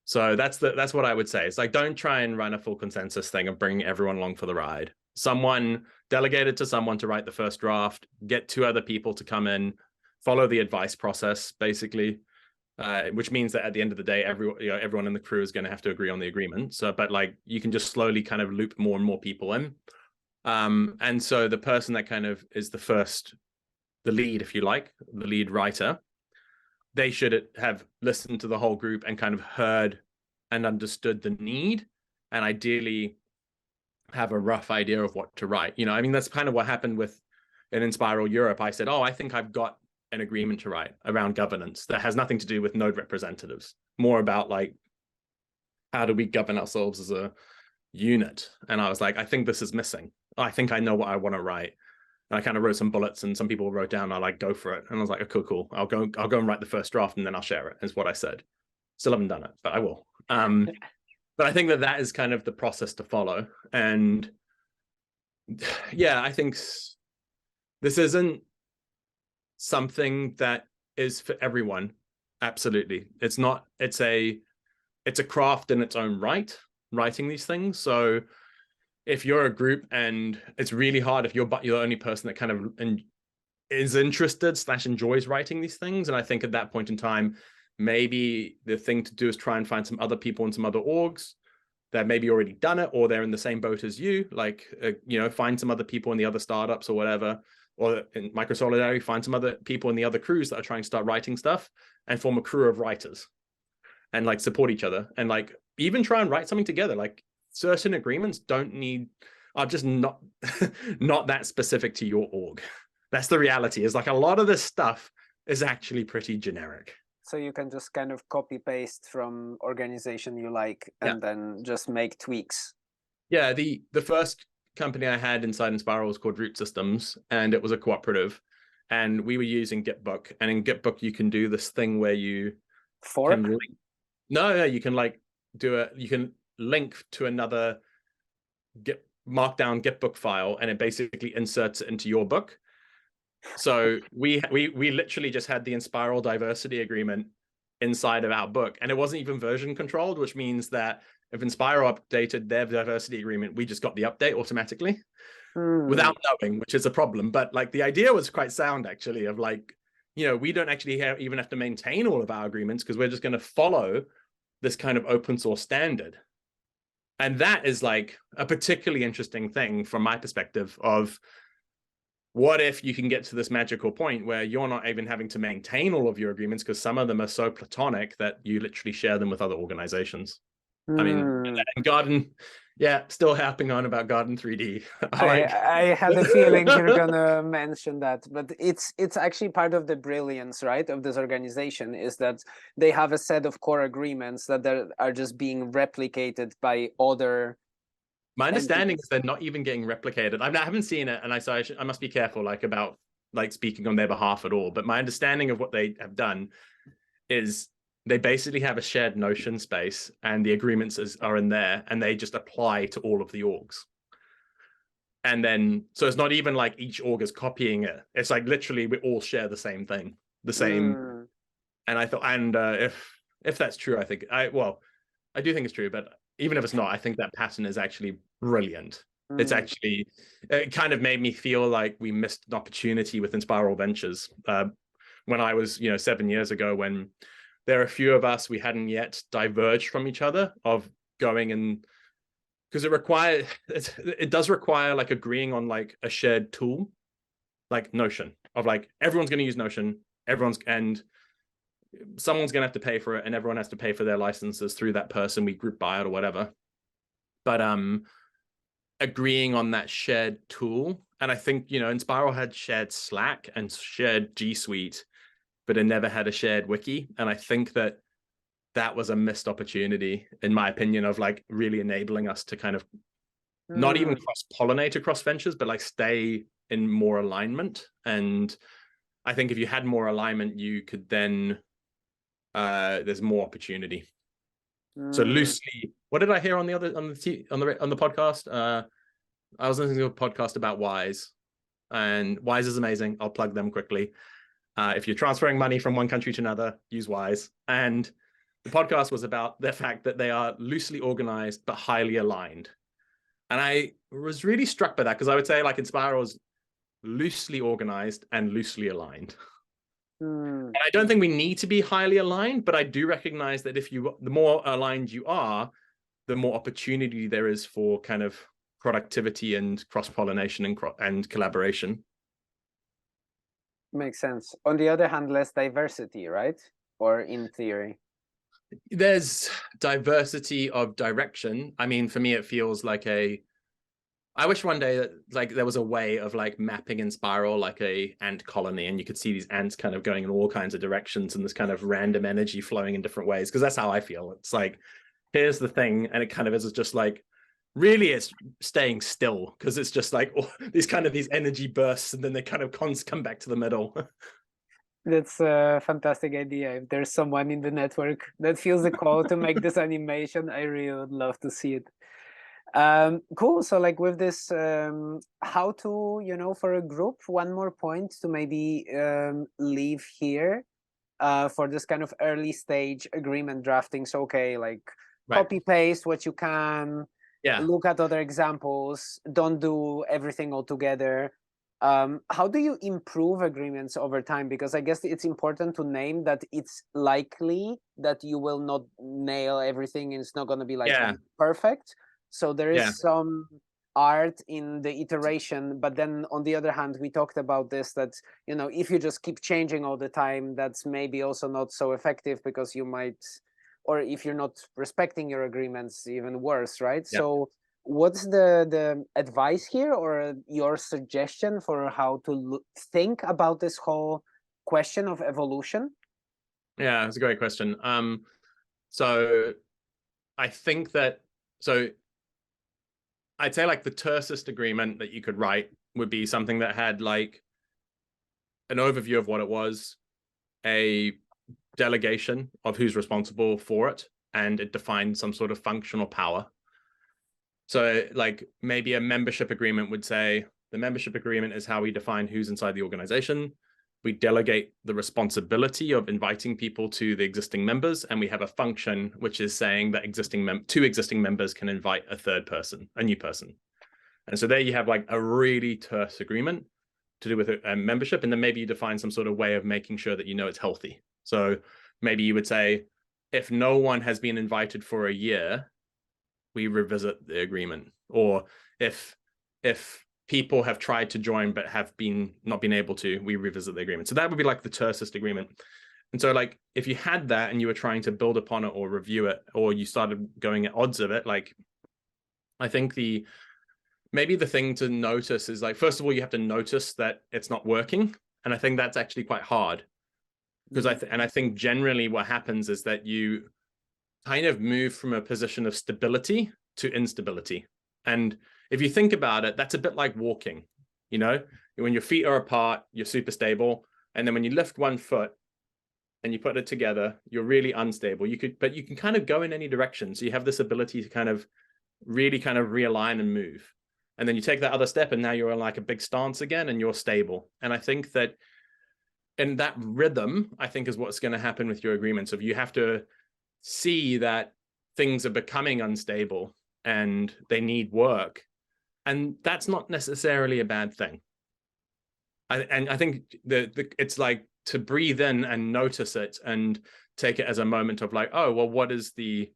So that's what I would say. It's like, don't try and run a full consensus thing and bring everyone along for the ride. Someone delegated to someone to write the first draft, get 2 other people to come in, follow the advice process, basically, which means that at the end of the day, everyone in the crew is going to have to agree on the agreement. So, but like, you can just slowly kind of loop more and more people in. And so the person that kind of is the lead, if you like, the lead writer, they should have listened to the whole group and kind of heard and understood the need, and ideally have a rough idea of what to write. You know, I mean, that's kind of what happened in Enspiral Europe. I said, oh, I think I've got an agreement to write around governance that has nothing to do with node representatives, more about like, how do we govern ourselves as a unit? And I was like, I think this is missing. I think I know what I want to write. And I kind of wrote some bullets, and some people wrote down, I like, go for it. And I was like, oh, cool. I'll go and write the first draft, and then I'll share it, is what I said. Still haven't done it, but I will. But I think that is kind of the process to follow. And yeah, I think this isn't something that is for everyone. Absolutely. It's not, it's a craft in its own right, writing these things. So if you're a group and it's really hard, if you're the only person that kind of is interested / enjoys writing these things. And I think at that point in time, maybe the thing to do is try and find some other people in some other orgs that maybe already done it, or they're in the same boat as you, like, you know, find some other people in the other startups or whatever, or in Microsolidarity, find some other people in the other crews that are trying to start writing stuff and form a crew of writers and like support each other, and like even try and write something together. Like, certain agreements are just not not that specific to your org. That's the reality, is like a lot of this stuff is actually pretty generic. So you can just kind of copy paste from organization you like, and then just make tweaks. Yeah, the first company I had inside Enspiral was called Root Systems, and it was a cooperative, and we were using Gitbook. And in Gitbook, you can do this thing where you fork. You can like you can link to another markdown Gitbook file, and it basically inserts it into your book. So we literally just had the Enspiral diversity agreement inside of our book, and it wasn't even version controlled, which means that if Enspiral updated their diversity agreement, we just got the update automatically without knowing, which is a problem. But like, the idea was quite sound, actually, of like, you know, we don't actually even have to maintain all of our agreements, because we're just going to follow this kind of open source standard. And that is like a particularly interesting thing from my perspective of, what if you can get to this magical point where you're not even having to maintain all of your agreements because some of them are so platonic that you literally share them with other organizations? I mean, and Garden, yeah, still harping on about Garden 3D. I had a feeling you're gonna mention that, but it's actually part of the brilliance, right, of this organization, is that they have a set of core agreements that are just being replicated by other. My understanding is they're not even getting replicated. I haven't seen it, and I must be careful, like, about like speaking on their behalf at all. But my understanding of what they have done is they basically have a shared Notion space, and the agreements are in there, and they just apply to all of the orgs. And then, so it's not even like each org is copying it. It's like literally we all share the same thing, the same. And I thought, and if that's true, I think I do think it's true, but even if it's not, I think that pattern is actually brilliant. It's actually, it kind of made me feel like we missed an opportunity with Enspiral Ventures when I was, 7 years ago, when there are a few of us, we hadn't yet diverged from each other of going and, because it does require like agreeing on like a shared tool, like Notion, of like everyone's going to use Notion, and someone's going to have to pay for it, and everyone has to pay for their licenses through that person, we group buy it or whatever. But agreeing on that shared tool, and I think, Enspiral had shared Slack and shared G Suite, but it never had a shared wiki. And I think that was a missed opportunity, in my opinion, of like really enabling us to kind of not even cross-pollinate across ventures, but like stay in more alignment. And I think if you had more alignment, you could then there's more opportunity. So loosely, what did I hear on the podcast? I was listening to a podcast about Wise, and Wise is amazing. I'll plug them quickly. If you're transferring money from one country to another, use Wise. And the podcast was about the fact that they are loosely organized but highly aligned. And I was really struck by that, because I would say like Enspiral is loosely organized and loosely aligned. And I don't think we need to be highly aligned, but I do recognize that the more aligned you are, the more opportunity there is for kind of productivity and cross-pollination and collaboration. Makes sense. On the other hand, less diversity, right? Or in theory? There's diversity of direction. I mean, for me, it feels like I wish one day that like there was a way of like mapping Enspiral like a ant colony, and you could see these ants kind of going in all kinds of directions, and this kind of random energy flowing in different ways. Because that's how I feel. It's like, here's the thing, and it kind of is just like, really it's staying still, because it's just like these energy bursts, and then they kind of come back to the middle. That's a fantastic idea. If there's someone in the network that feels the call to make this animation, I really would love to see it. Cool. So like with this, how to, for a group, one more point to maybe leave here for this kind of early stage agreement drafting. So, okay, like copy paste what you can, look at other examples, don't do everything all together. How do you improve agreements over time? Because I guess it's important to name that it's likely that you will not nail everything, and it's not going to be like perfect. So there is some art in the iteration, but then on the other hand, we talked about this, that, if you just keep changing all the time, that's maybe also not so effective, because you might, or if you're not respecting your agreements, even worse, right? So what's the advice here, or your suggestion for how to think about this whole question of evolution? Yeah, it's a great question. So I think that, I'd say like the tersest agreement that you could write would be something that had like an overview of what it was, a delegation of who's responsible for it, and it defined some sort of functional power. So like maybe a membership agreement would say, the membership agreement is how we define who's inside the organization. We delegate the responsibility of inviting people to the existing members, and we have a function which is saying that two existing members can invite a new person. And so there you have like a really terse agreement to do with a membership, and then maybe you define some sort of way of making sure that it's healthy. So maybe you would say, if no one has been invited for a year, we revisit the agreement. Or if people have tried to join but have not been able to, we revisit the agreement. So that would be like the tersest agreement. And so like if you had that and you were trying to build upon it or review it, or you started going at odds of it, like I think maybe the thing to notice is like, first of all, you have to notice that it's not working. And I think that's actually quite hard, because I think generally what happens is that you kind of move from a position of stability to instability. And if you think about it, that's a bit like walking, you know, when your feet are apart, you're super stable. And then when you lift one foot and you put it together, you're really unstable. But you can kind of go in any direction. So you have this ability to kind of really kind of realign and move. And then you take that other step and now you're in like a big stance again and you're stable. And I think that in that rhythm, I think is what's going to happen with your agreements. If you have to see that things are becoming unstable and they need work, and that's not necessarily a bad thing. I think it's like to breathe in and notice it and take it as a moment of like, oh, well, what is the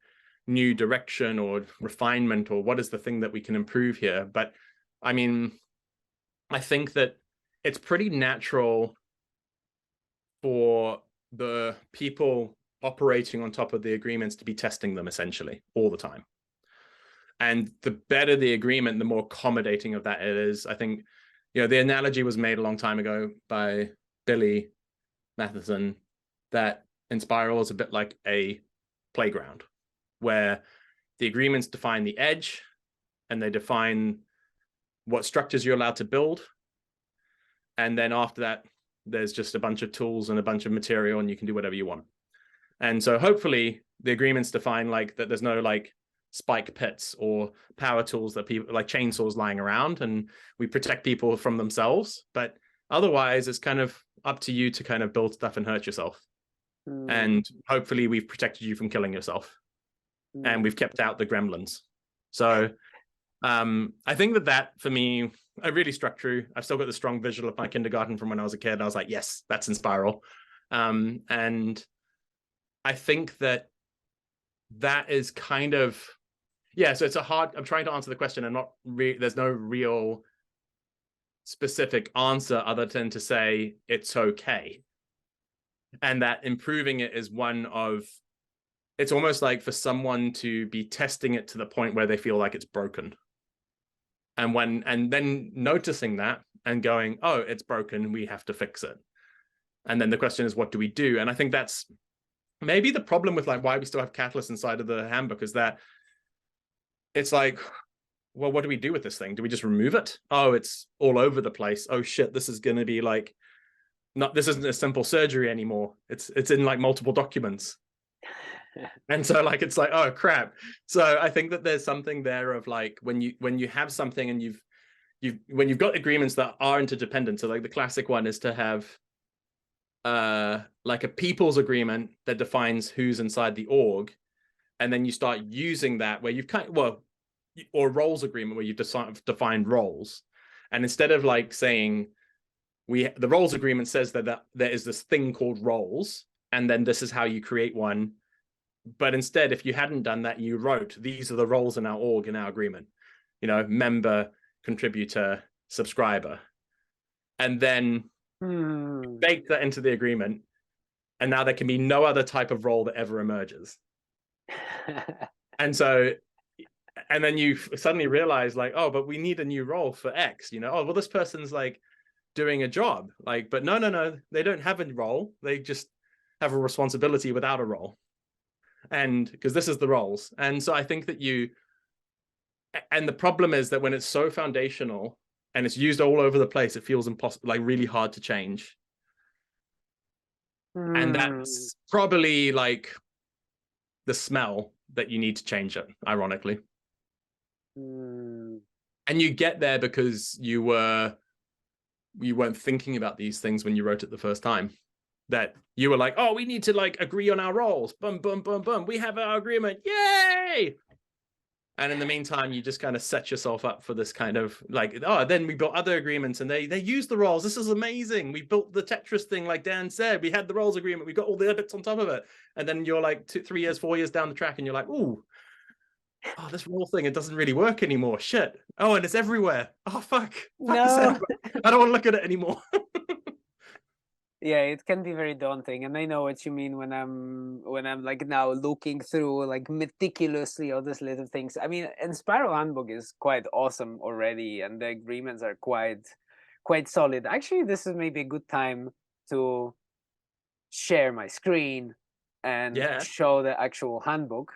new direction or refinement, or what is the thing that we can improve here? But I mean, I think that it's pretty natural for the people operating on top of the agreements to be testing them essentially all the time. And the better the agreement, the more accommodating of that it is. I think, you know, the analogy was made a long time ago by Billy Matheson that Enspiral is a bit like a playground where the agreements define the edge and they define what structures you're allowed to build. And then after that, there's just a bunch of tools and a bunch of material and you can do whatever you want. And so hopefully the agreements define like that there's no like spike pits or power tools that people like chainsaws lying around, and we protect people from themselves. But otherwise it's kind of up to you to kind of build stuff and hurt yourself. And hopefully we've protected you from killing yourself and we've kept out the gremlins. So I think that for me, it really struck true. I've still got the strong visual of my kindergarten from when I was a kid. I was like, yes, that's Enspiral. And I think that is kind of, yeah, so it's I'm trying to answer the question and there's no real specific answer other than to say it's okay. And that improving it is one of, it's almost like for someone to be testing it to the point where they feel like it's broken. And then noticing that and going, oh, it's broken, we have to fix it. And then the question is, what do we do? And I think that's maybe the problem with like why we still have catalysts inside of the handbook, is that it's like, well, what do we do with this thing? Do we just remove it? Oh, it's all over the place. Oh shit, this is going to be like, this isn't a simple surgery anymore. It's in like multiple documents. And so like, it's like, oh crap. So I think that there's something there of like, when you have something and when you've got agreements that are interdependent. So like the classic one is to have like a people's agreement that defines who's inside the org. And then you start using that where you've or roles agreement where you've defined roles. And instead of like saying, the roles agreement says that there is this thing called roles, and then this is how you create one. But instead, if you hadn't done that, you wrote, these are the roles in our org, in our agreement, you know, member, contributor, subscriber. And then bake that into the agreement. And now there can be no other type of role that ever emerges. And then you suddenly realize like, oh, but we need a new role for X, you know, oh, well, this person's like doing a job, like, but no, they don't have a role. They just have a responsibility without a role. And because this is the roles. And so I think that and the problem is that when it's so foundational and it's used all over the place, it feels impossible, like really hard to change. And that's probably like the smell that you need to change it, ironically. And you get there because you weren't thinking about these things when you wrote it the first time. That you were like, oh, we need to like agree on our roles. Boom, boom, boom, boom. We have our agreement. Yay! And in the meantime, you just kind of set yourself up for this kind of like, oh, then we built other agreements and they use the roles. This is amazing. We built the Tetris thing, like Dan said. We had the roles agreement. We got all the edits on top of it. And then you're like 3 years, 4 years down the track and you're like, ooh, oh, this rule thing, it doesn't really work anymore. Shit. Oh, and it's everywhere. Oh, fuck. Fuck this No. handbook. I don't want to look at it anymore. Yeah, it can be very daunting, and I know what you mean when I'm like now looking through like meticulously all these little things. I mean, Enspiral Handbook is quite awesome already, and the agreements are quite solid. Actually, this is maybe a good time to share my screen and Yeah. show the actual handbook,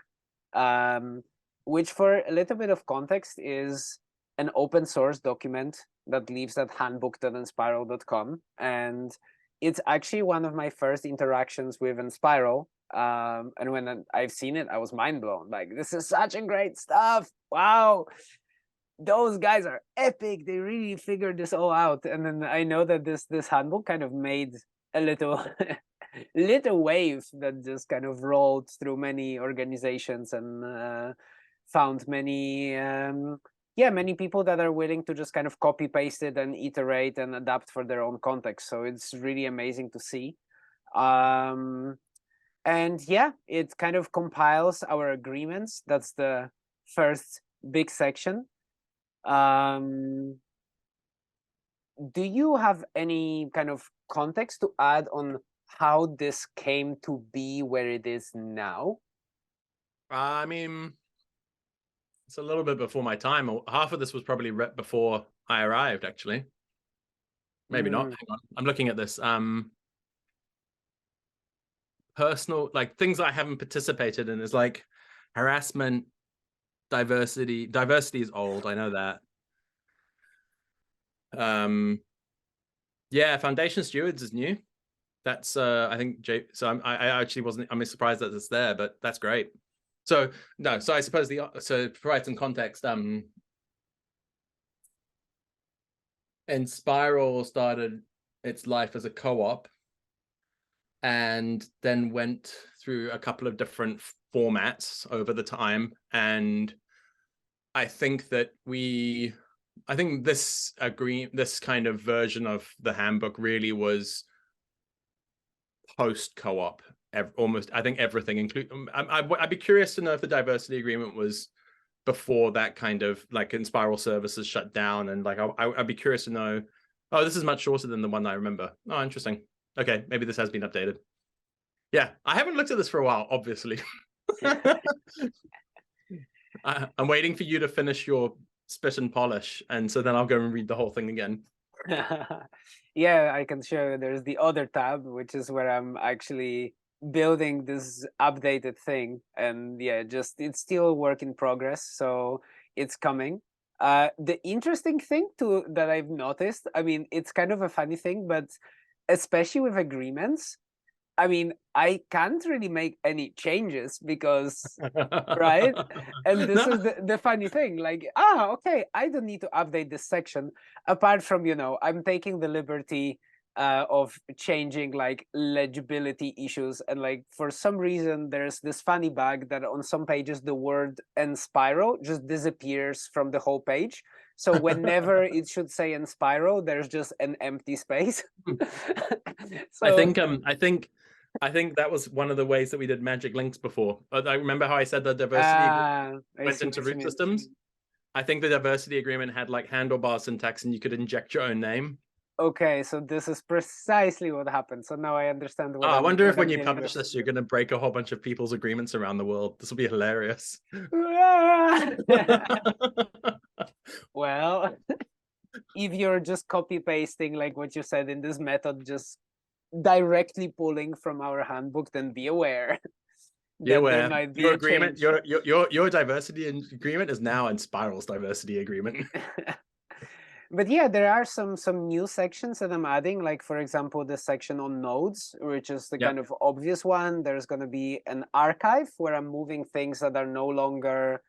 which, for a little bit of context, is an open source document that lives at handbook.enspiral.com, and it's actually one of my first interactions with Enspiral. And when I've seen it, I was mind blown. Like, this is such a great stuff! Wow, those guys are epic. They really figured this all out. And then I know that this handbook kind of made a little little wave that just kind of rolled through many organizations and found many many people that are willing to just kind of copy paste it and iterate and adapt for their own context. So it's really amazing to see. And yeah, it kind of compiles our agreements. That's the first big section. Do you have any kind of context to add on how this came to be where it is now? I mean, it's a little bit before my time. Half of this was probably before I arrived, actually. Maybe not. Hang on. I'm looking at this. Personal, like things I haven't participated in is like harassment, diversity. Diversity is old. I know that. Yeah, Foundation Stewards is new. That's I think I actually wasn't. I'm surprised that it's there, but that's great. So no, so I suppose to provide some context, Enspiral started its life as a co-op, and then went through a couple of different formats over the time, and I think that this kind of version of the handbook really was post co-op. Almost, I think everything, including. I'd be curious to know if the diversity agreement was before that kind of like Enspiral services shut down, and like I'd be curious to know. Oh, this is much shorter than the one I remember. Oh, interesting. Okay, maybe this has been updated. Yeah, I haven't looked at this for a while, obviously. I'm waiting for you to finish your spit and polish, and so then I'll go and read the whole thing again. Yeah, I can show you. There's the other tab, which is where I'm actually building this updated thing, and yeah, just it's still a work in progress, so it's coming. The interesting thing too that I've noticed, I mean, it's kind of a funny thing, but especially with agreements, I mean, I can't really make any changes because, right? And this is the funny thing, like, okay, I don't need to update this section, apart from, I'm taking the liberty of changing like legibility issues. And like, for some reason, there's this funny bug that on some pages, the word Enspiral just disappears from the whole page. So whenever it should say Enspiral, there's just an empty space. So I think that was one of the ways that we did magic links before. I remember how I said the diversity went into root systems. I think the diversity agreement had like handlebar syntax, and you could inject your own name. Okay, so this is precisely what happened. So now I understand what I wonder if when you publish this, you're going to break a whole bunch of people's agreements around the world. This will be hilarious. Well, if you're just copy pasting like what you said in this method, just directly pulling from our handbook, then be aware. Be aware. Your agreement, your diversity agreement is now Enspiral's diversity agreement. But yeah, there are some new sections that I'm adding, like for example, the section on nodes, which is the kind of obvious one. There's going to be an archive where I'm moving things that are no longer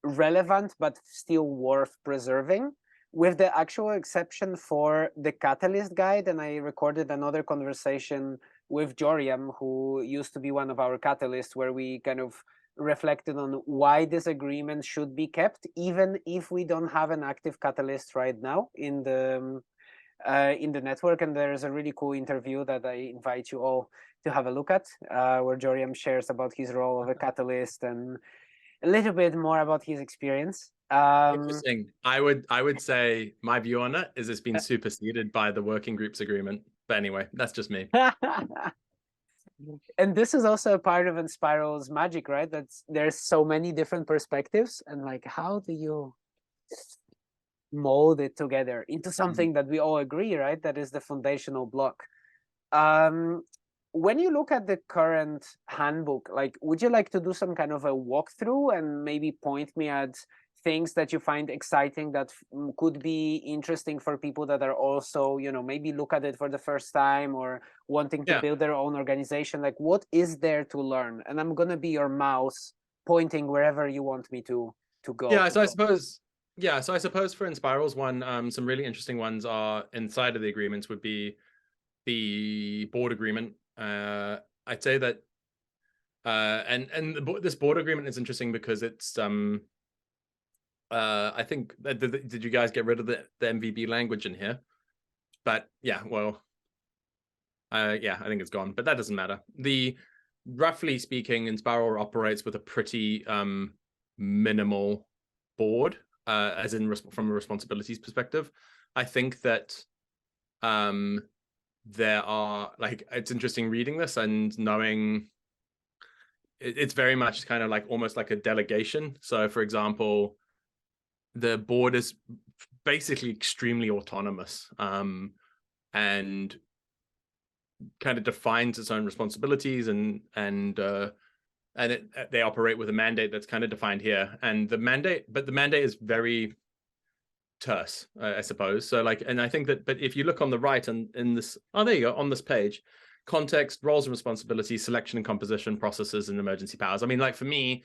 relevant but still worth preserving, with the actual exception for the catalyst guide. And I recorded another conversation with Joriam, who used to be one of our catalysts, where we kind of reflected on why this agreement should be kept, even if we don't have an active catalyst right now in the network. And there's a really cool interview that I invite you all to have a look at, where Joriam shares about his role of a catalyst. And a little bit more about his experience. Interesting. I would say my view on it is it's been superseded by the working groups agreement. But anyway, that's just me. And this is also a part of Enspiral's magic, right? There's so many different perspectives, and like, how do you mold it together into something that we all agree, right? That is the foundational block. When you look at the current handbook, like, would you like to do some kind of a walkthrough and maybe point me at things that you find exciting that could be interesting for people that are also, you know, maybe look at it for the first time or wanting to build their own organization? Like, what is there to learn? And I'm gonna be your mouse pointing wherever you want me to go. Yeah, so I suppose for Enspiral's one, some really interesting ones are inside of the agreements would be the board agreement. I'd say that this board agreement is interesting because it's I think did you guys get rid of the MVB language in here? But yeah, well, yeah, I think it's gone, but that doesn't matter. Roughly speaking, Enspiral operates with a pretty minimal board, as in from a responsibilities perspective. I think that there are, like, it's interesting reading this and knowing it's very much kind of like almost like a delegation. So for example, the board is basically extremely autonomous, and kind of defines its own responsibilities, and they operate with a mandate that's kind of defined here. And the mandate is very terse, I suppose. So like, and I think that, but if you look on the right and in this, oh, there you go, on this page, context, roles and responsibilities, selection and composition, processes, and emergency powers. I mean, like, for me,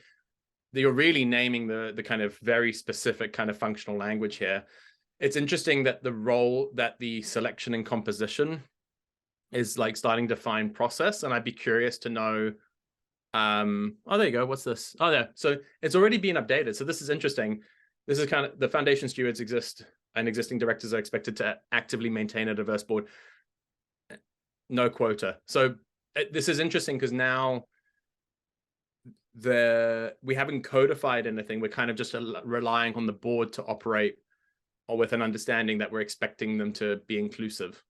you're really naming the kind of very specific kind of functional language here. It's interesting that the selection and composition is like starting to define process, and I'd be curious to know. Oh, there you go. What's this? Oh, yeah. So it's already been updated. So this is interesting. This is kind of, the foundation stewards exist, and existing directors are expected to actively maintain a diverse board. No quota. So this is interesting because now we haven't codified anything. We're kind of just relying on the board to operate, or with an understanding that we're expecting them to be inclusive,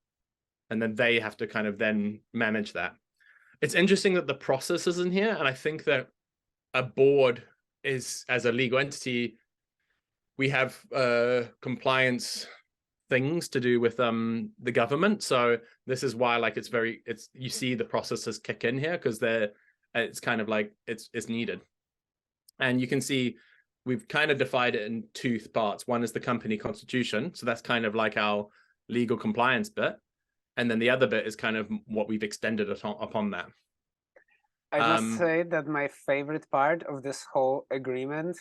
and then they have to kind of then manage that. It's interesting that the process is in here, and I think that a board is, as a legal entity, we have compliance things to do with the government. So this is why, like, you see the processes kick in here, because it's kind of like it's needed. And you can see we've kind of divided it in two parts. One is the company constitution, so that's kind of like our legal compliance bit, and then the other bit is kind of what we've extended upon that. I must say that my favorite part of this whole agreement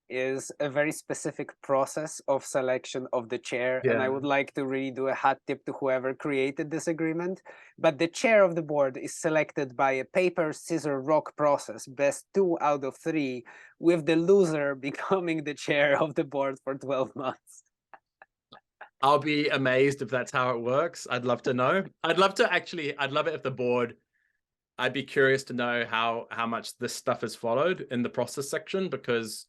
is a very specific process of selection of the chair. And I would like to really do a hat tip to whoever created this agreement. But the chair of the board is selected by a paper, scissor, rock process, best 2 out of 3, with the loser becoming the chair of the board for 12 months. I'll be amazed if that's how it works. I'd love to know. I'd love it if the board, I'd be curious to know how much this stuff is followed in the process section, because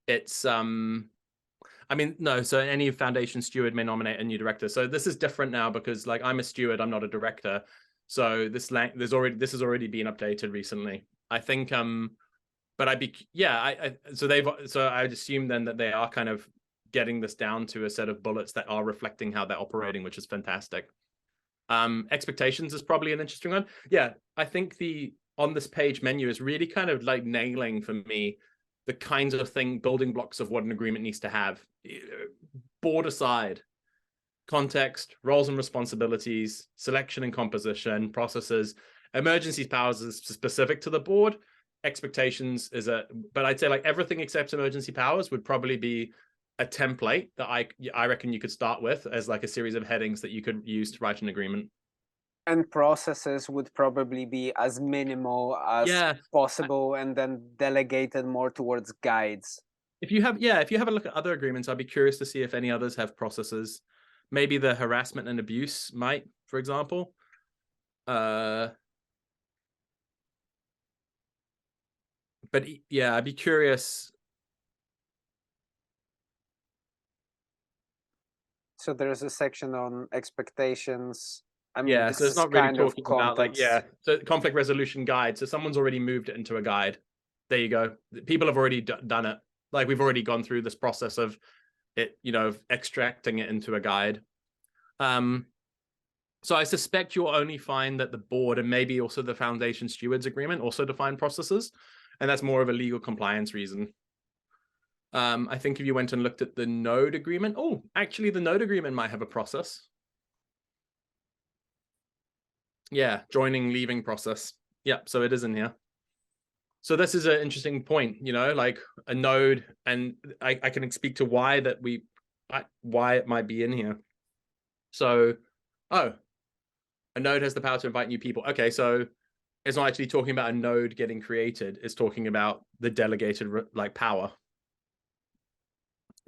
it's I mean, no, so any foundation steward may nominate a new director. So this is different now because, like, I'm a steward, I'm not a director. So this has already been updated recently, I think. But so I'd assume then that they are kind of getting this down to a set of bullets that are reflecting how they're operating, which is fantastic. Expectations is probably an interesting one. Yeah, I think the on this page menu is really kind of like nailing for me the kinds of building blocks of what an agreement needs to have. Board aside, context, roles and responsibilities, selection and composition, processes, emergency powers is specific to the board. Expectations but I'd say, like, everything except emergency powers would probably be a template that I reckon you could start with as like a series of headings that you could use to write an agreement. And processes would probably be as minimal as possible, and then delegated more towards guides. If you have a look at other agreements, I'd be curious to see if any others have processes. Maybe the harassment and abuse might, for example. But yeah, I'd be curious. So there's a section on expectations. I mean, Yeah, so this it's is not really kind of talking about like, context. yeah, so conflict resolution guide. So someone's already moved it into a guide. There you go. People have already done it. Like we've already gone through this process of it, you know, of extracting it into a guide. So I suspect you'll only find that the board and maybe also the foundation stewards agreement also define processes. And that's more of a legal compliance reason. I think if you went and looked at the node agreement, oh, actually the node agreement might have a process. Yeah, joining, leaving process. Yeah, so it is in here. So this is an interesting point, you know, like a node, and I can speak to why it might be in here. So, oh, a node has the power to invite new people. Okay, so it's not actually talking about a node getting created. It's talking about the delegated like power.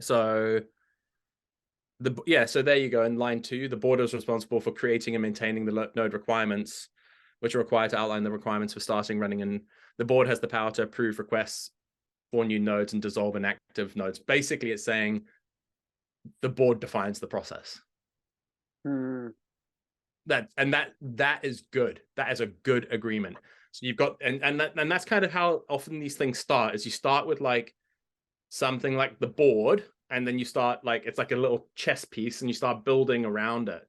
So so there you go. In line 2, the board is responsible for creating and maintaining the node requirements, which are required to outline the requirements for starting, running, and the board has the power to approve requests for new nodes and dissolve inactive nodes. Basically, it's saying the board defines the process. That is good. That is a good agreement. So you've got and that's kind of how often these things start. Is you start with like something like the board, and then you start like it's like a little chess piece, and you start building around it,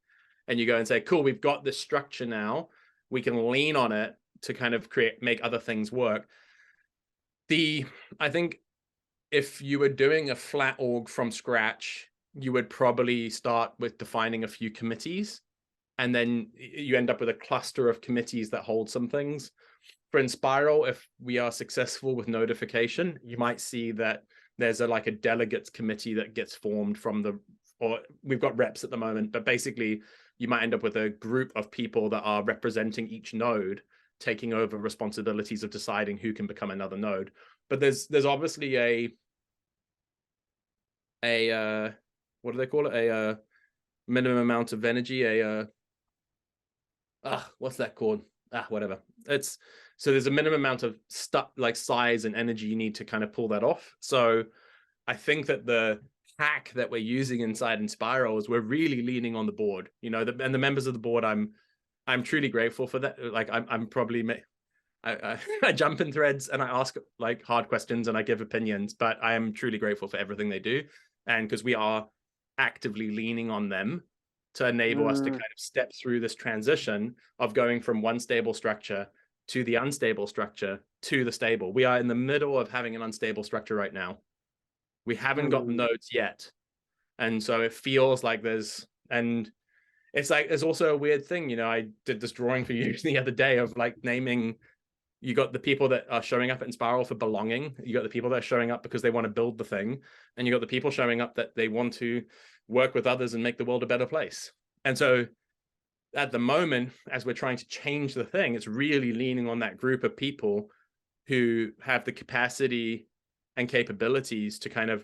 and you go and say, cool, we've got this structure now. We can lean on it to kind of make other things work. I think if you were doing a flat org from scratch, you would probably start with defining a few committees, and then you end up with a cluster of committees that hold some things. For Enspiral, if we are successful with notification, you might see that there's like a delegates committee that gets formed or we've got reps at the moment, but basically you might end up with a group of people that are representing each node, taking over responsibilities of deciding who can become another node. But there's obviously a what do they call it? A minimum amount of energy, what's that called? Whatever. So there's a minimum amount of stuff like size and energy you need to kind of pull that off. So I think that the hack that we're using inside Enspiral is we're really leaning on the board, you know, and the members of the board, I'm truly grateful for that. Like I'm probably I jump in threads and I ask like hard questions and I give opinions, but I am truly grateful for everything they do. And because we are actively leaning on them to enable us to kind of step through this transition of going from one stable structure to the unstable structure to the stable. We are in the middle of having an unstable structure right now. We haven't got the nodes yet. And so it feels like and it's like, there's also a weird thing, you know, I did this drawing for you the other day of like naming, you got the people that are showing up at Enspiral for belonging. You got the people that are showing up because they want to build the thing. And you got the people showing up that they want to work with others and make the world a better place. And so at the moment, as we're trying to change the thing, it's really leaning on that group of people who have the capacity and capabilities to kind of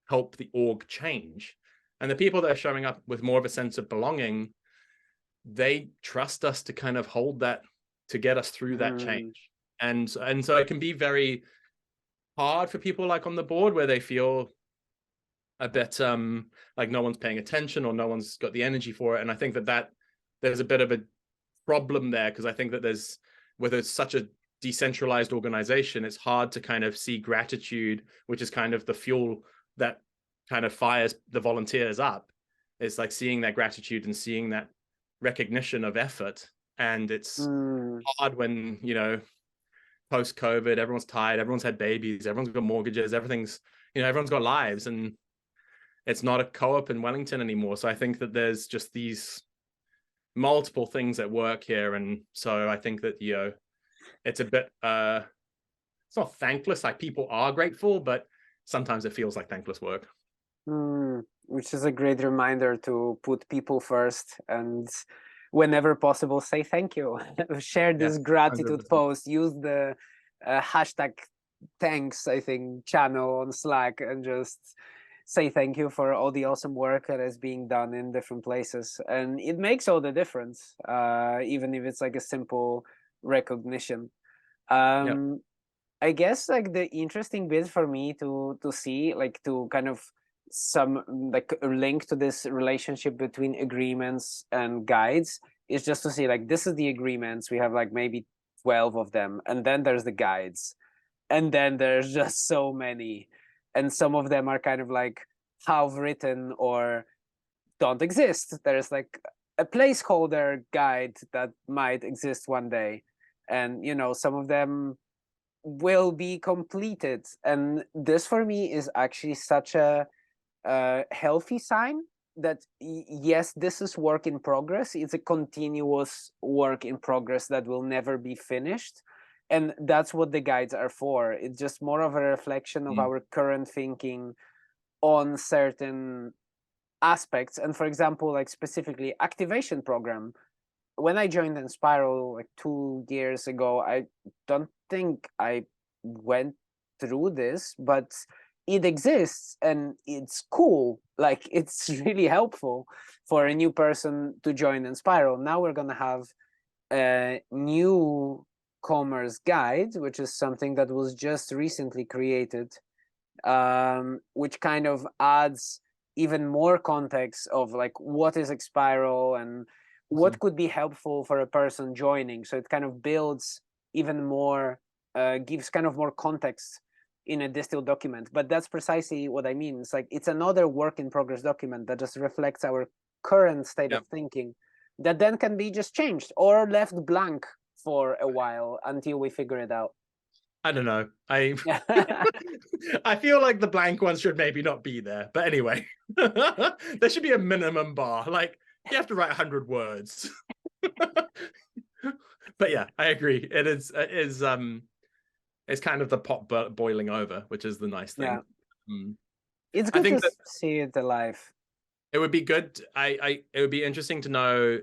help the org change. And the people that are showing up with more of a sense of belonging, they trust us to kind of hold that, to get us through that change. And so it can be very hard for people like on the board where they feel a bit like no one's paying attention or no one's got the energy for it. And I think that there's a bit of a problem there, because I think that whether it's such a decentralized organization, it's hard to kind of see gratitude, which is kind of the fuel that kind of fires the volunteers up. It's like seeing that gratitude and seeing that recognition of effort. And it's hard when, you know, post-COVID, everyone's tired, everyone's had babies, everyone's got mortgages, everything's, you know, everyone's got lives, and it's not a co-op in Wellington anymore. So I think that there's just these multiple things at work here. And so I think that, you know, it's a bit, it's not thankless, like people are grateful, but sometimes it feels like thankless work. Which is a great reminder to put people first, and whenever possible, say thank you. Share this gratitude 100%. post, use the hashtag thanks, I think, channel on Slack, and just say thank you for all the awesome work that is being done in different places. And it makes all the difference, even if it's like a simple recognition. I guess like the interesting bit for me to see, like to kind of some like a link to this relationship between agreements and guides, is just to see like this is the agreements. We have like maybe 12 of them, and then there's the guides, and then there's just so many, and some of them are kind of like half written or don't exist. There's like a placeholder guide that might exist one day, and you know, some of them will be completed. And this for me is actually such a healthy sign that yes, this is work in progress. It's a continuous work in progress that will never be finished. And that's what the guides are for. It's just more of a reflection of our current thinking on certain aspects. And for example, like specifically activation program, when I joined Enspiral like 2 years ago, I don't think I went through this, but it exists and it's cool. Like it's really helpful for a new person to join Enspiral. Now we're gonna have a new commerce guide, which is something that was just recently created, which kind of adds even more context of like what is Expiral and what could be helpful for a person joining. So it kind of builds even more, gives kind of more context in a distilled document. But that's precisely what I mean. It's like it's another work in progress document that just reflects our current state of thinking, that then can be just changed or left blank for a while until we figure it out. I don't know. I feel like the blank ones should maybe not be there. But anyway, there should be a minimum bar. Like you have to write 100 words. But yeah, I agree. It's kind of the pot boiling over, which is the nice thing. It's good to see it alive. It would be good. It would be interesting to know.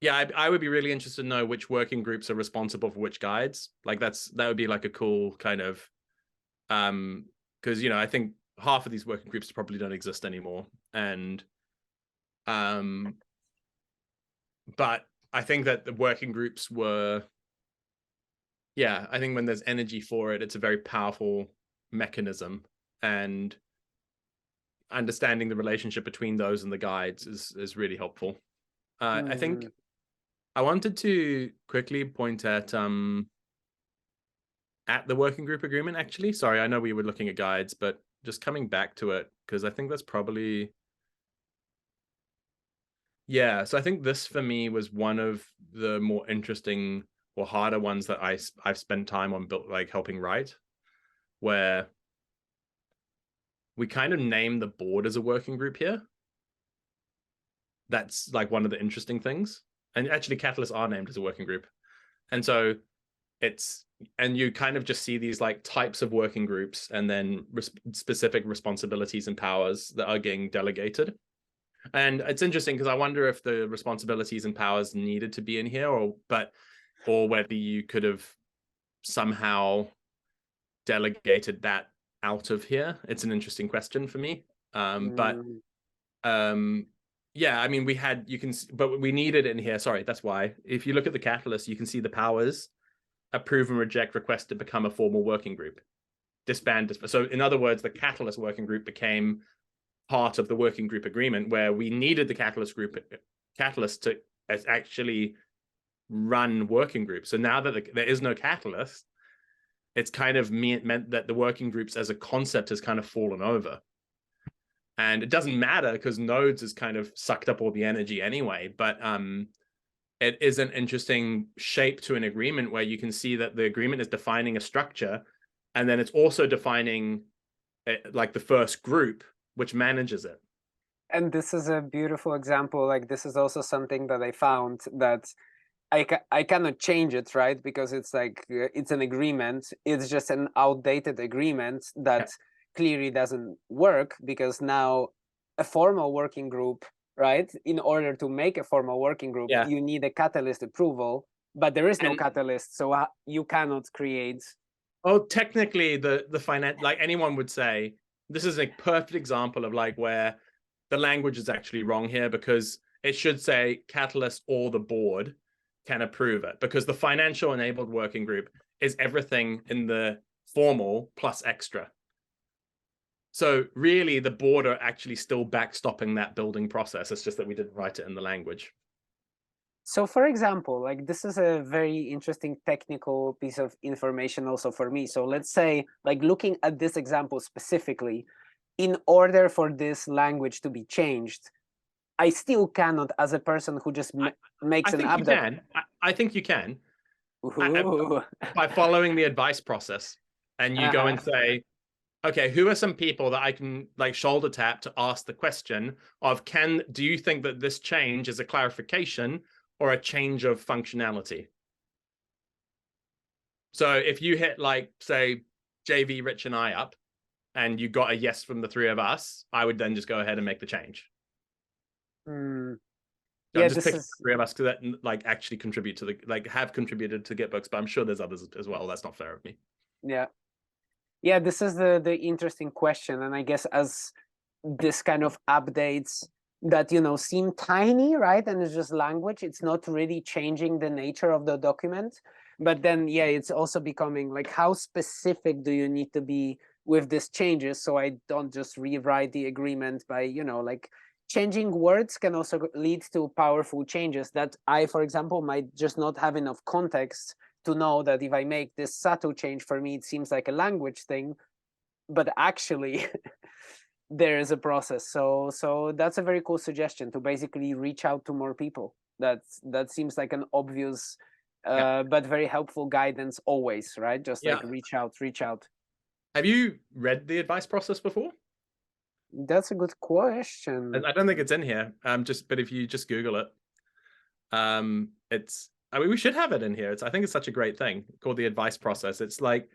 Yeah, I would be really interested to know which working groups are responsible for which guides. Like that would be like a cool kind of, because I think half of these working groups probably don't exist anymore, and but I think that the working groups were, I think when there's energy for it, it's a very powerful mechanism, and understanding the relationship between those and the guides is really helpful. I think I wanted to quickly point at the working group agreement, actually. Sorry, I know we were looking at guides, but just coming back to it, because I think that's probably... Yeah, so I think this for me was one of the more interesting or harder ones that I've spent time on helping write, where we kind of name the board as a working group here. That's like one of the interesting things. And actually catalysts are named as a working group. And so and you kind of just see these like types of working groups and then specific responsibilities and powers that are getting delegated. And it's interesting because I wonder if the responsibilities and powers needed to be in here, or whether you could have somehow delegated that out of here. It's an interesting question for me. Yeah, I mean, but we need it in here. Sorry, that's why. If you look at the catalyst, you can see the powers: approve and reject request to become a formal working group, disband. So in other words, the catalyst working group became part of the working group agreement, where we needed the catalyst to actually run working groups. So now that there is no catalyst, it's kind of meant that the working groups as a concept has kind of fallen over. And it doesn't matter because nodes has kind of sucked up all the energy anyway. But it is an interesting shape to an agreement where you can see that the agreement is defining a structure, and then it's also defining like the first group which manages it. And this is a beautiful example. Like this is also something that I found that I cannot change it, right? Because it's like it's an agreement. It's just an outdated agreement that clearly doesn't work, because now a formal working group, right? In order to make a formal working group, you need a catalyst approval, but there is no catalyst, so you cannot create. Oh, technically, the finance, like anyone would say, this is a perfect example of like where the language is actually wrong here, because it should say catalyst or the board can approve it, because the financial enabled working group is everything in the formal plus extra. So really the board are actually still backstopping that building process. It's just that we didn't write it in the language. So for example, like this is a very interesting technical piece of information also for me. So let's say, like looking at this example specifically, in order for this language to be changed, I still cannot, as a person who just makes an app that... I think you can. Ooh. By following the advice process. And you go and say, okay, who are some people that I can like shoulder tap to ask the question of, do you think that this change is a clarification or a change of functionality? So if you hit like, say, JV, Rich, and I up, and you got a yes from the three of us, I would then just go ahead and make the change. Yeah, I'm just picking the three of us because that like actually contribute to the, like have contributed to Gitbooks, but I'm sure there's others as well. That's not fair of me. Yeah, this is the interesting question. And I guess as this kind of updates that, you know, seem tiny, right? And it's just language, it's not really changing the nature of the document. But then, yeah, it's also becoming like, how specific do you need to be with these changes? So I don't just rewrite the agreement by, you know, like changing words can also lead to powerful changes that I, for example, might just not have enough context to know that if I make this subtle change, for me, it seems like a language thing, but actually there is a process. So that's a very cool suggestion, to basically reach out to more people. That seems like an obvious, but very helpful guidance always, right? Just like reach out. Have you read the advice process before? That's a good question. I don't think it's in here. But if you just Google it, I mean, we should have it in here. I think it's such a great thing called the advice process. It's like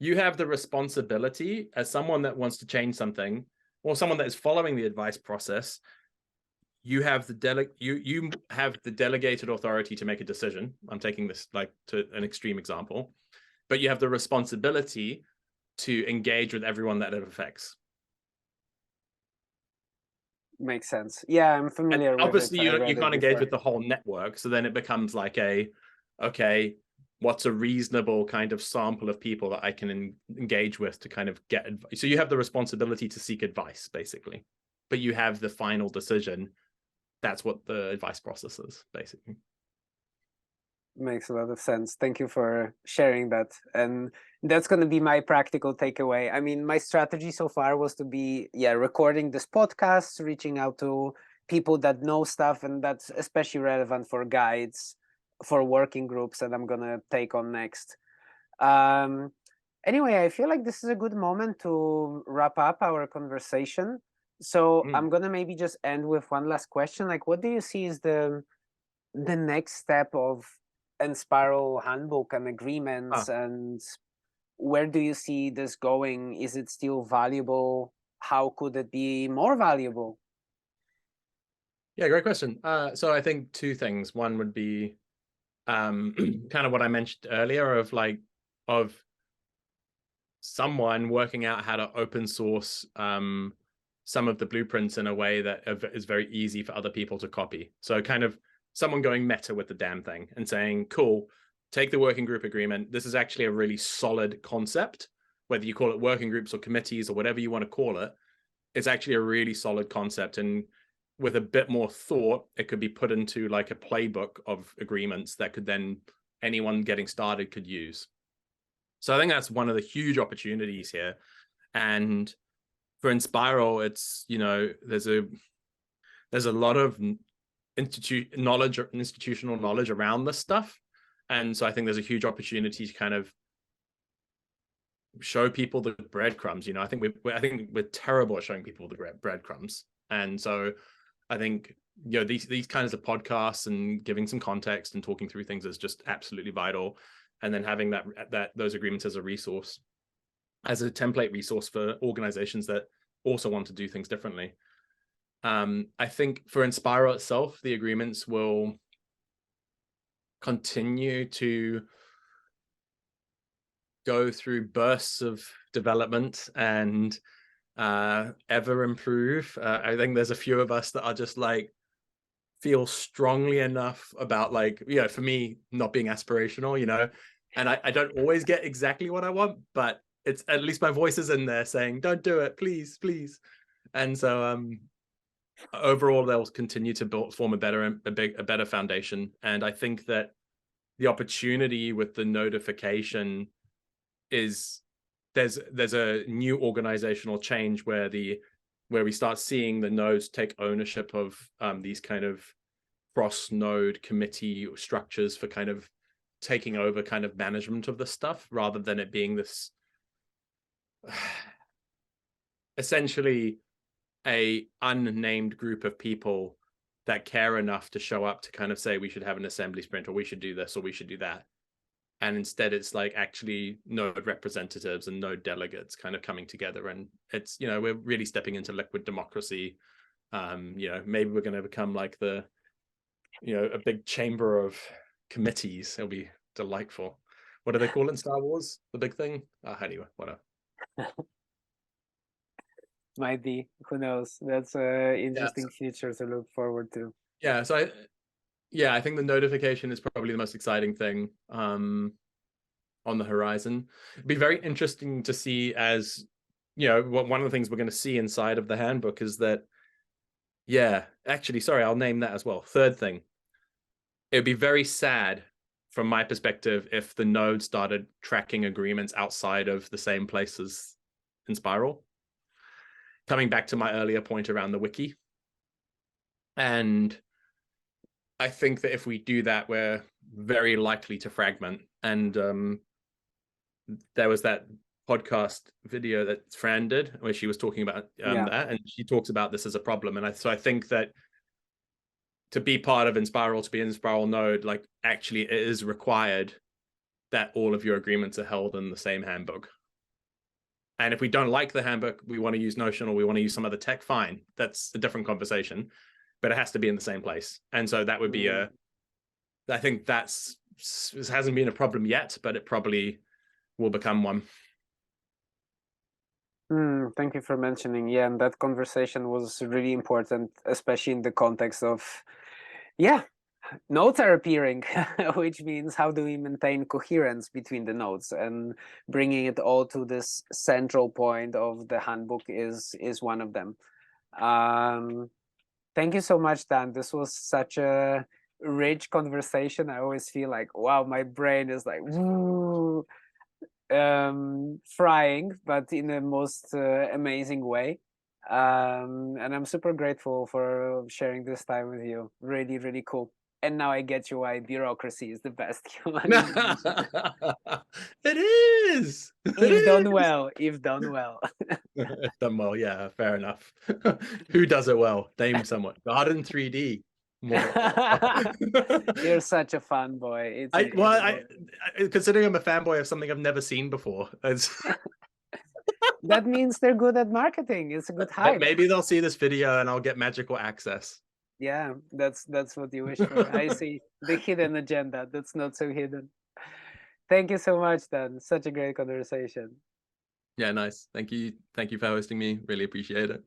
you have the responsibility as someone that wants to change something, or someone that is following the advice process. You have you have the delegated authority to make a decision. I'm taking this like to an extreme example, but you have the responsibility to engage with everyone that it affects. Makes sense. Yeah, I'm familiar with it. Obviously, you can't engage with the whole network. So then it becomes like okay, what's a reasonable kind of sample of people that I can engage with to kind of get advice? So you have the responsibility to seek advice, basically, but you have the final decision. That's what the advice process is, basically. Makes a lot of sense. Thank you for sharing that. And that's going to be my practical takeaway. I mean, my strategy so far was to be, recording this podcast, reaching out to people that know stuff, and that's especially relevant for guides, for working groups that I'm going to take on next. Anyway, I feel like this is a good moment to wrap up our conversation. So I'm going to maybe just end with one last question. Like, what do you see is the next step of Enspiral Handbook and agreements, and where do you see this going? Is it still valuable? How could it be more valuable? Yeah, great question. So I think two things. One would be kind of what I mentioned earlier of someone working out how to open source some of the blueprints in a way that is very easy for other people to copy. So kind of someone going meta with the damn thing and saying, cool, take the working group agreement. This is actually a really solid concept, whether you call it working groups or committees or whatever you want to call it. It's actually a really solid concept. And with a bit more thought, it could be put into like a playbook of agreements that could then anyone getting started could use. So I think that's one of the huge opportunities here. And for Enspiral, it's, you know, there's a lot of institutional knowledge around this stuff. And so I think there's a huge opportunity to kind of show people the breadcrumbs. You know, I think we're terrible at showing people the breadcrumbs. And so I think, you know, these kinds of podcasts and giving some context and talking through things is just absolutely vital. And then having those agreements as a resource, as a template resource for organizations that also want to do things differently. I think for Enspiral itself, the agreements will continue to go through bursts of development and ever improve. I think there's a few of us that are just like feel strongly enough about, like, you know, for me, not being aspirational, you know, And I don't always get exactly what I want, but it's at least my voice is in there saying, don't do it, please, please. And so overall, they'll continue to form a better foundation. And I think that the opportunity with the notification is there's a new organizational change where we start seeing the nodes take ownership of these kind of cross-node committee structures for kind of taking over kind of management of the stuff, rather than it being this essentially a unnamed group of people that care enough to show up to kind of say we should have an assembly sprint, or we should do this, or we should do that. And instead it's like actually node representatives and node delegates kind of coming together. And it's, you know, we're really stepping into liquid democracy. You know, maybe we're going to become like the, you know, a big chamber of committees. It'll be delightful. What do they call it in Star Wars? The big thing? Anyway, whatever. Might be, who knows? That's an interesting future to look forward to. Yeah, so I think the notification is probably the most exciting thing on the horizon. It'd be very interesting to see, as you know, one of the things we're going to see inside of the handbook is that, sorry, I'll name that as well. Third thing, it'd be very sad from my perspective if the node started tracking agreements outside of the same place as Enspiral. Coming back to my earlier point around the wiki. And I think that if we do that, we're very likely to fragment. And there was that podcast video that Fran did where she was talking about that, and she talks about this as a problem. And so I think that to be part of Enspiral, to be an Enspiral node, like actually it is required that all of your agreements are held in the same handbook. And if we don't like the handbook, we want to use Notion or we want to use some other tech, fine. That's a different conversation, but it has to be in the same place. And so that would be I think this hasn't been a problem yet, but it probably will become one. Thank you for mentioning. Yeah, and that conversation was really important, especially in the context of, nodes are appearing, which means how do we maintain coherence between the nodes, and bringing it all to this central point of the handbook is one of them. Thank you so much, Dan. This was such a rich conversation. I always feel like, wow, my brain is like, woo, frying, but in the most amazing way. And I'm super grateful for sharing this time with you. Really, really cool. And now I get you why bureaucracy is the best human. It is. If done well. If done well. If done well, yeah, fair enough. Who does it well? Name someone. Garden 3D. You're such a fanboy. Considering I'm a fanboy of something I've never seen before, that means they're good at marketing. It's a good hype. Maybe they'll see this video and I'll get magical access. Yeah, that's what you wish for. I see the hidden agenda that's not so hidden. Thank you so much, Dan. Such a great conversation. Yeah, nice. Thank you for hosting me. Really appreciate it.